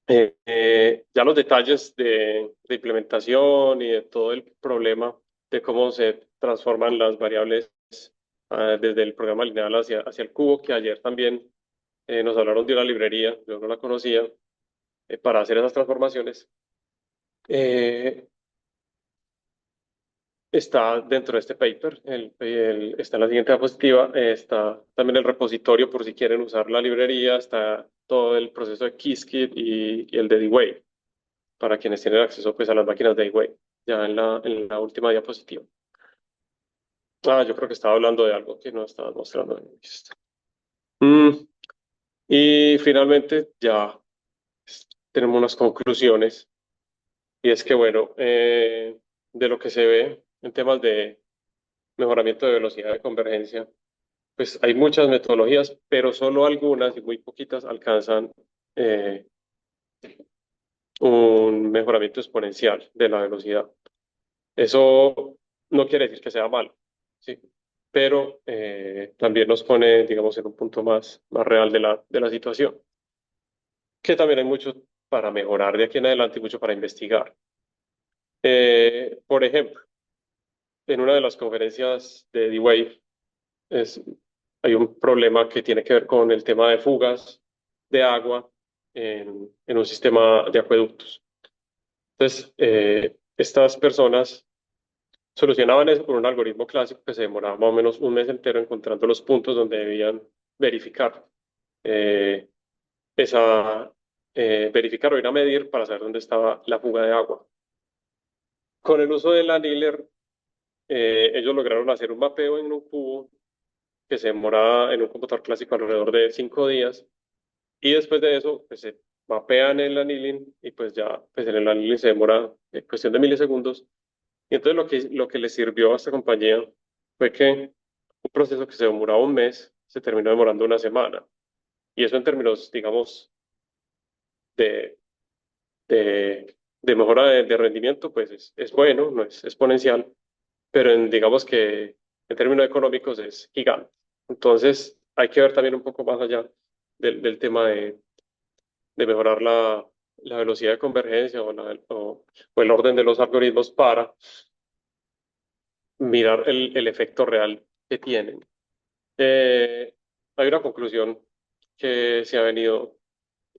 Ya los detalles de implementación y de todo el problema de cómo se transforman las variables desde el programa lineal hacia el cubo, que ayer también nos hablaron de una librería, yo no la conocía, para hacer esas transformaciones. Eh, Está dentro de este paper, está en la siguiente diapositiva, está también el repositorio por si quieren usar la librería, está todo el proceso de Qiskit y el de D-Wave, para quienes tienen acceso pues, a las máquinas de D-Wave, ya en la última diapositiva. Yo creo que estaba hablando de algo que no estaba mostrando. Mm, y finalmente ya tenemos unas conclusiones, y es que bueno, de lo que se ve en temas de mejoramiento de velocidad de convergencia, pues hay muchas metodologías, pero solo algunas y muy poquitas alcanzan eh, un mejoramiento exponencial de la velocidad. Eso no quiere decir que sea malo, ¿sí? Pero también nos pone, digamos, en un punto más real de la situación, que también hay mucho para mejorar de aquí en adelante y mucho para investigar. Por ejemplo, en una de las conferencias de D-Wave es, hay un problema que tiene que ver con el tema de fugas de agua en un sistema de acueductos. Entonces, estas personas solucionaban eso con un algoritmo clásico que se demoraba más o menos un mes entero encontrando los puntos donde debían verificar eh, esa, verificar o ir a medir para saber dónde estaba la fuga de agua. Con el uso del annealer, ellos lograron hacer un mapeo en un cubo que se demora en un computador clásico alrededor de 5 días. Y después de eso, pues se mapean el annealing y pues ya, pues en el annealing se demora cuestión de milisegundos. Y entonces lo que le sirvió a esta compañía fue que un proceso que se demoraba un mes se terminó demorando una semana. Y eso en términos, digamos, de, de mejora de rendimiento, pues es bueno, no es exponencial, pero digamos que en términos económicos es gigante. Entonces hay que ver también un poco más allá del tema de mejorar la velocidad de convergencia o el orden de los algoritmos para mirar el efecto real que tienen. Eh, Hay una conclusión que se ha venido,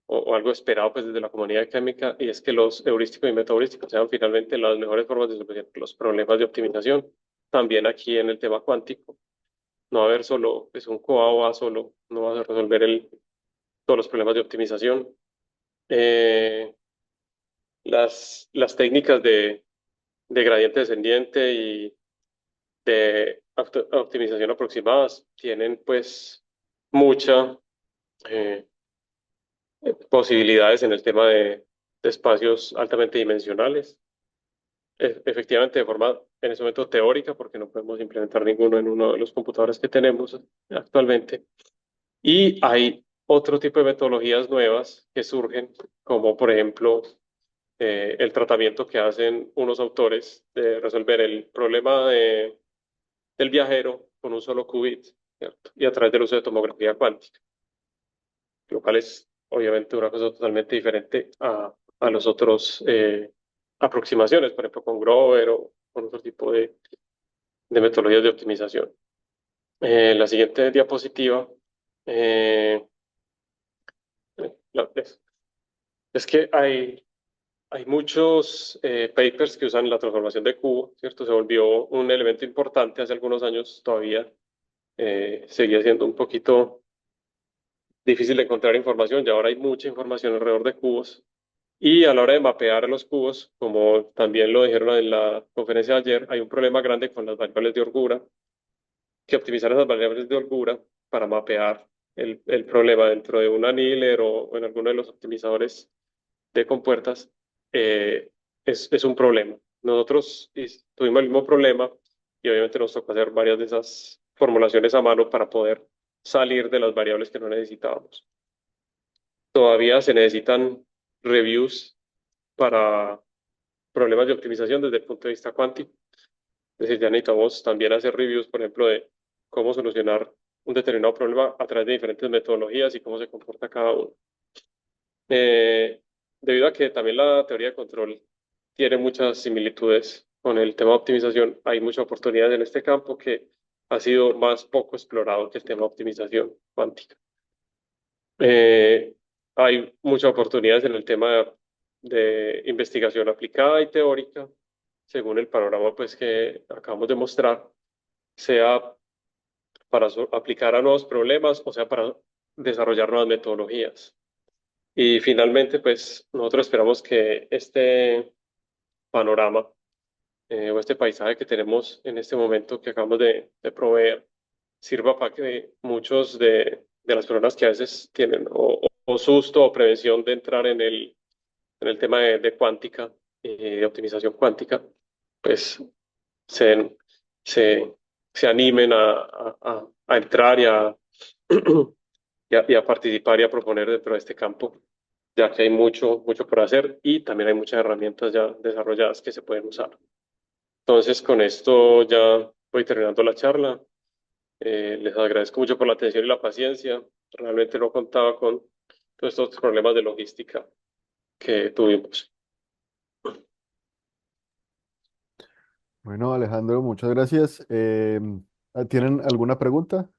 o algo esperado pues, desde la comunidad académica, y es que los heurísticos y metaheurísticos sean finalmente las mejores formas de solucionar los problemas de optimización. También aquí en el tema cuántico, no va a haber solo, pues un COA o A solo, no va a resolver todos los problemas de optimización. Eh, las técnicas de gradiente descendiente y de optimización aproximadas tienen pues mucha eh, posibilidades en el tema de espacios altamente dimensionales. efectivamente de forma en ese momento teórica, porque no podemos implementar ninguno en uno de los computadores que tenemos actualmente. Y hay otro tipo de metodologías nuevas que surgen, como por ejemplo el tratamiento que hacen unos autores de resolver el problema del viajero con un solo qubit, ¿cierto? Y a través del uso de tomografía cuántica, lo cual es obviamente una cosa totalmente diferente a los otros aproximaciones, por ejemplo con Grover o con otro tipo de metodologías de optimización. La siguiente diapositiva eh, es que hay muchos papers que usan la transformación de cubo, ¿cierto? Se volvió un elemento importante hace algunos años, todavía seguía siendo un poquito difícil de encontrar información, y ahora hay mucha información alrededor de cubos. Y a la hora de mapear los cubos, como también lo dijeron en la conferencia de ayer, hay un problema grande con las variables de holgura, que optimizar esas variables de holgura para mapear el problema dentro de un annealer o en alguno de los optimizadores de compuertas es un problema. Nosotros tuvimos el mismo problema y obviamente nos tocó hacer varias de esas formulaciones a mano para poder salir de las variables que no necesitábamos. Todavía se necesitan reviews para problemas de optimización desde el punto de vista cuántico. Es decir, ya necesitamos también hacer reviews, por ejemplo, de cómo solucionar un determinado problema a través de diferentes metodologías y cómo se comporta cada uno. Eh, Debido a que también la teoría de control tiene muchas similitudes con el tema de optimización, hay muchas oportunidades en este campo que ha sido más poco explorado que el tema de optimización cuántica. Eh, Hay muchas oportunidades en el tema de investigación aplicada y teórica, según el panorama pues, que acabamos de mostrar, sea para aplicar a nuevos problemas o sea para desarrollar nuevas metodologías. Y finalmente, pues nosotros esperamos que este panorama o este paisaje que tenemos en este momento que acabamos de proveer sirva para que muchos de las personas que a veces tienen o susto o prevención de entrar en el tema de cuántica y de optimización cuántica, pues se, se, se animen a entrar y a participar y a proponer dentro de este campo, ya que hay mucho, mucho por hacer y también hay muchas herramientas ya desarrolladas que se pueden usar. Entonces, con esto ya voy terminando la charla. Les agradezco mucho por la atención y la paciencia. Realmente no contaba con todos estos problemas de logística que tuvimos. Bueno, Alejandro, muchas gracias. ¿Tienen alguna pregunta?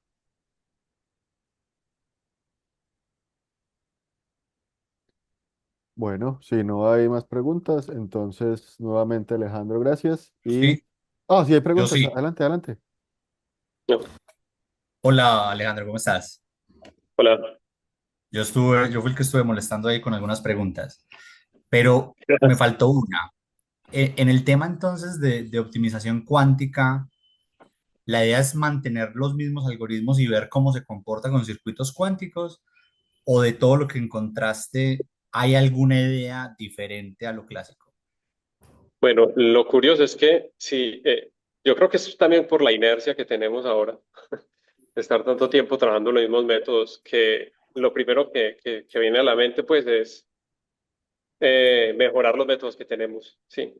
Bueno, si no hay más preguntas, entonces nuevamente Alejandro, gracias. Y, Sí, sí hay yo preguntas. sí. Adelante, adelante. No, Hola Alejandro, ¿cómo estás? hola. Yo fui el que estuve molestando ahí con algunas preguntas, pero me faltó una. En el tema entonces de optimización cuántica, ¿la idea es mantener los mismos algoritmos y ver cómo se comporta con circuitos cuánticos? ¿O de todo lo que encontraste, hay alguna idea diferente a lo clásico? Bueno, lo curioso es que sí, yo creo que es también por la inercia que tenemos ahora, de estar tanto tiempo trabajando los mismos métodos, que lo primero que viene a la mente pues es mejorar los métodos que tenemos, ¿sí?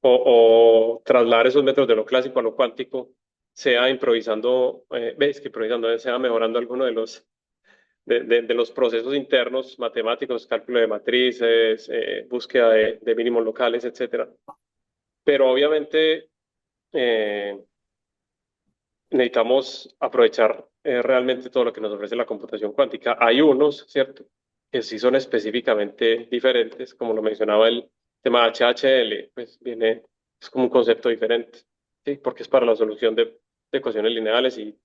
O trasladar esos métodos de lo clásico a lo cuántico, sea improvisando, ves que improvisando, sea mejorando alguno de los procesos internos matemáticos, cálculo de matrices, búsqueda de mínimos locales, etcétera. Pero obviamente eh, necesitamos aprovechar realmente todo lo que nos ofrece la computación cuántica. Hay unos, ¿cierto?, que sí son específicamente diferentes, como lo mencionaba el tema HHL, pues viene, es como un concepto diferente, ¿sí? Porque es para la solución de ecuaciones lineales y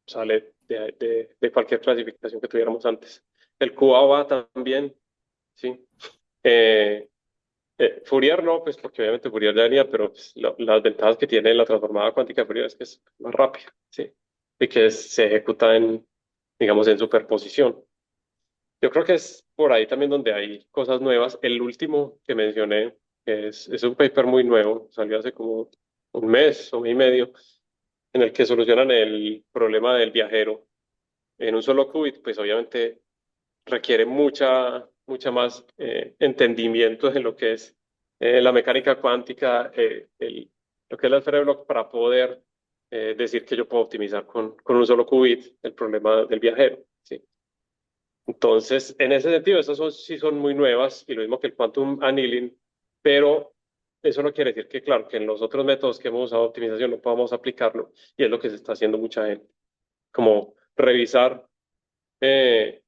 sale de cualquier clasificación que tuviéramos antes. El QAOA también, ¿sí? Eh, Fourier no, pues porque obviamente Fourier ya venía, pero pues, las ventajas que tiene la transformada cuántica de Fourier es que es más rápida, ¿sí? Y que se ejecuta digamos, en superposición. Yo creo que es por ahí también donde hay cosas nuevas. El último que mencioné que es un paper muy nuevo, salió hace como un mes o mes y medio, en el que solucionan el problema del viajero en un solo qubit. Pues obviamente requiere mucha más entendimiento en lo que es la mecánica cuántica, lo que es la esfera de Bloch, para poder decir que yo puedo optimizar con un solo qubit el problema del viajero. ¿Sí? Entonces, en ese sentido, estas sí son muy nuevas, y lo mismo que el quantum annealing, pero eso no quiere decir que, claro, que en los otros métodos que hemos usado de optimización no podamos aplicarlo, y es lo que se está haciendo mucha gente, como revisar eh,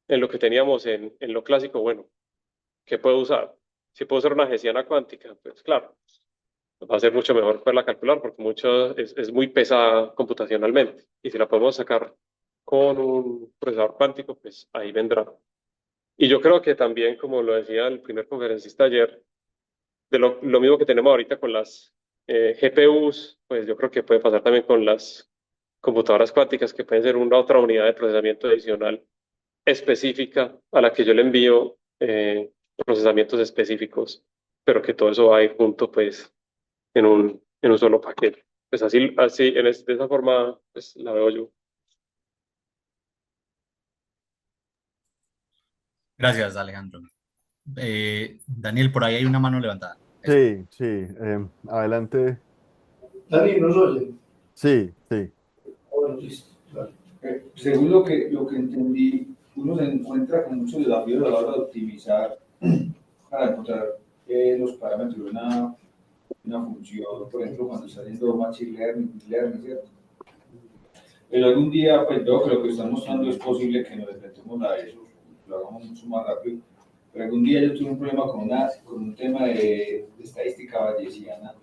en lo que teníamos en lo clásico. Bueno, ¿qué puedo usar? Si puedo usar una hessiana cuántica, pues claro, va a ser mucho mejor poderla calcular, porque es muy pesada computacionalmente, y si la podemos sacar con un procesador cuántico, pues ahí vendrá. Y yo creo que también, como lo decía el primer conferencista ayer, de lo mismo que tenemos ahorita con las GPUs, pues yo creo que puede pasar también con las computadoras cuánticas, que pueden ser una otra unidad de procesamiento adicional específica, a la que yo le envío procesamientos específicos, pero que todo eso va a ir junto, pues, en un solo paquete. Pues así de esa forma, pues la veo yo. Gracias, Alejandro. Daniel, por ahí hay una mano levantada. Eso. Sí, sí, adelante. Dani, ¿nos oye? Sí, sí. Bueno, listo. Dale. Según lo que entendí, uno se encuentra con muchos desafíos a la hora de optimizar para encontrar los parámetros de una función, por ejemplo, cuando está haciendo machine learning, deep learning, ¿cierto? Pero algún día, pues veo que lo que están mostrando es posible que nos enfrentemos a eso, lo hagamos mucho más rápido. Pero algún día yo tuve un problema con un tema de estadística bayesiana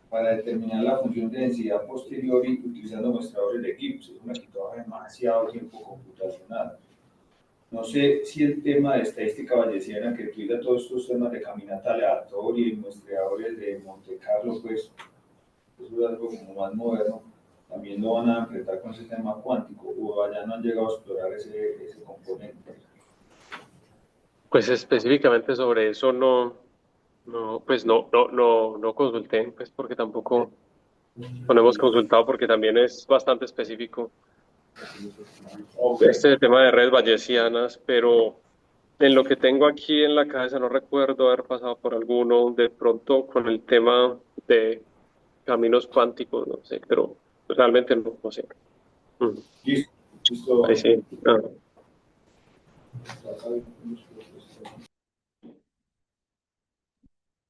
para determinar la función de densidad posteriori utilizando muestradores de Gibbs. Eso me quitó demasiado tiempo computacional. No sé si el tema de estadística bayesiana, que utiliza todos estos temas de caminata aleatoria y muestreadores de Monte Carlo, pues eso es algo como más moderno, también lo van a enfrentar con ese tema cuántico, o allá no han llegado a explorar ese componente. Pues específicamente sobre eso pues no consulté, pues porque tampoco no hemos consultado, porque también es bastante específico Ok. este tema de redes bayesianas, pero en lo que tengo aquí en la cabeza no recuerdo haber pasado por alguno de pronto con el tema de caminos cuánticos, no sé, pero realmente no sé. Mm, Listo. Ahí Listo. sí.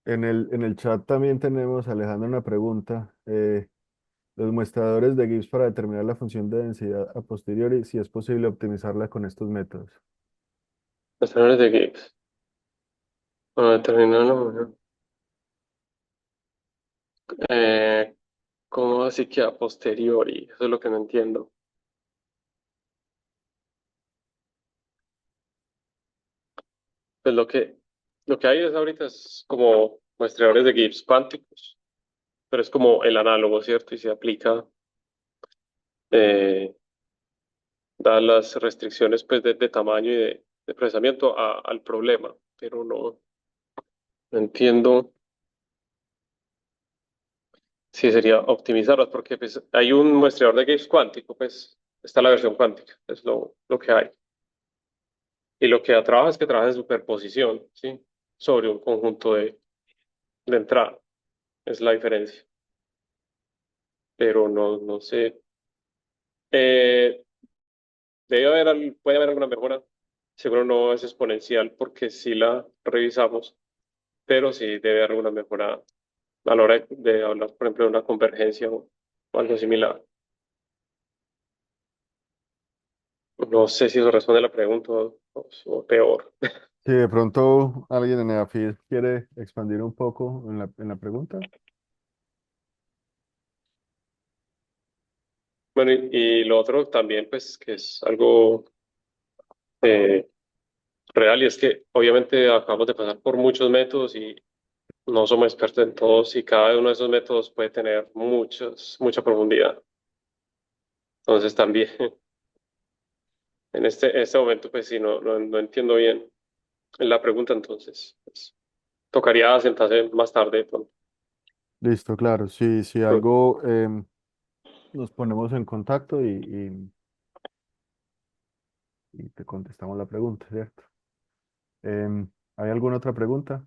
En el chat también tenemos, Alejandro, una pregunta. Los muestradores de Gibbs para determinar la función de densidad a posteriori, si es posible optimizarla con estos métodos. Los tenores de Gibbs. Para determinar la función. Eh, ¿Cómo así que a posteriori? Eso es lo que no entiendo. Pues lo que hay es ahorita es como muestreadores de Gibbs cuánticos, pero es como el análogo, ¿cierto? Y se aplica, eh, dadas las restricciones, pues, de tamaño y de procesamiento al problema, pero no entiendo si sería optimizarlas, porque pues, hay un muestreador de Gibbs cuántico, pues está la versión cuántica, es lo que hay. Y lo que trabaja es que trabaja en superposición, ¿sí? Sobre un conjunto de entrada, es la diferencia, pero no sé. Eh, puede haber alguna mejora, seguro no es exponencial, porque sí la revisamos, pero sí debe haber alguna mejora a la hora de hablar, por ejemplo, de una convergencia o algo similar. No sé si eso responde a la pregunta o peor. Si de pronto alguien en EAFID quiere expandir un poco en la pregunta. Bueno, y lo otro también, pues, que es algo eh, real, y es que obviamente acabamos de pasar por muchos métodos y no somos expertos en todos, y cada uno de esos métodos puede tener mucha profundidad. Entonces también en este momento, pues sí, no entiendo bien la pregunta, entonces, pues. tocaría sentarse más tarde de pronto. Listo, claro. Si algo, nos ponemos en contacto y te contestamos la pregunta, ¿cierto? ¿Hay alguna otra pregunta?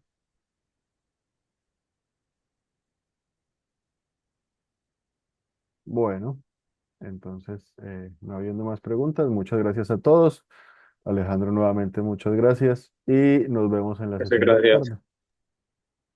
Bueno, entonces, no habiendo más preguntas, muchas gracias a todos. Alejandro, nuevamente muchas gracias y nos vemos en la Muchas sesión de la gracias. tarde.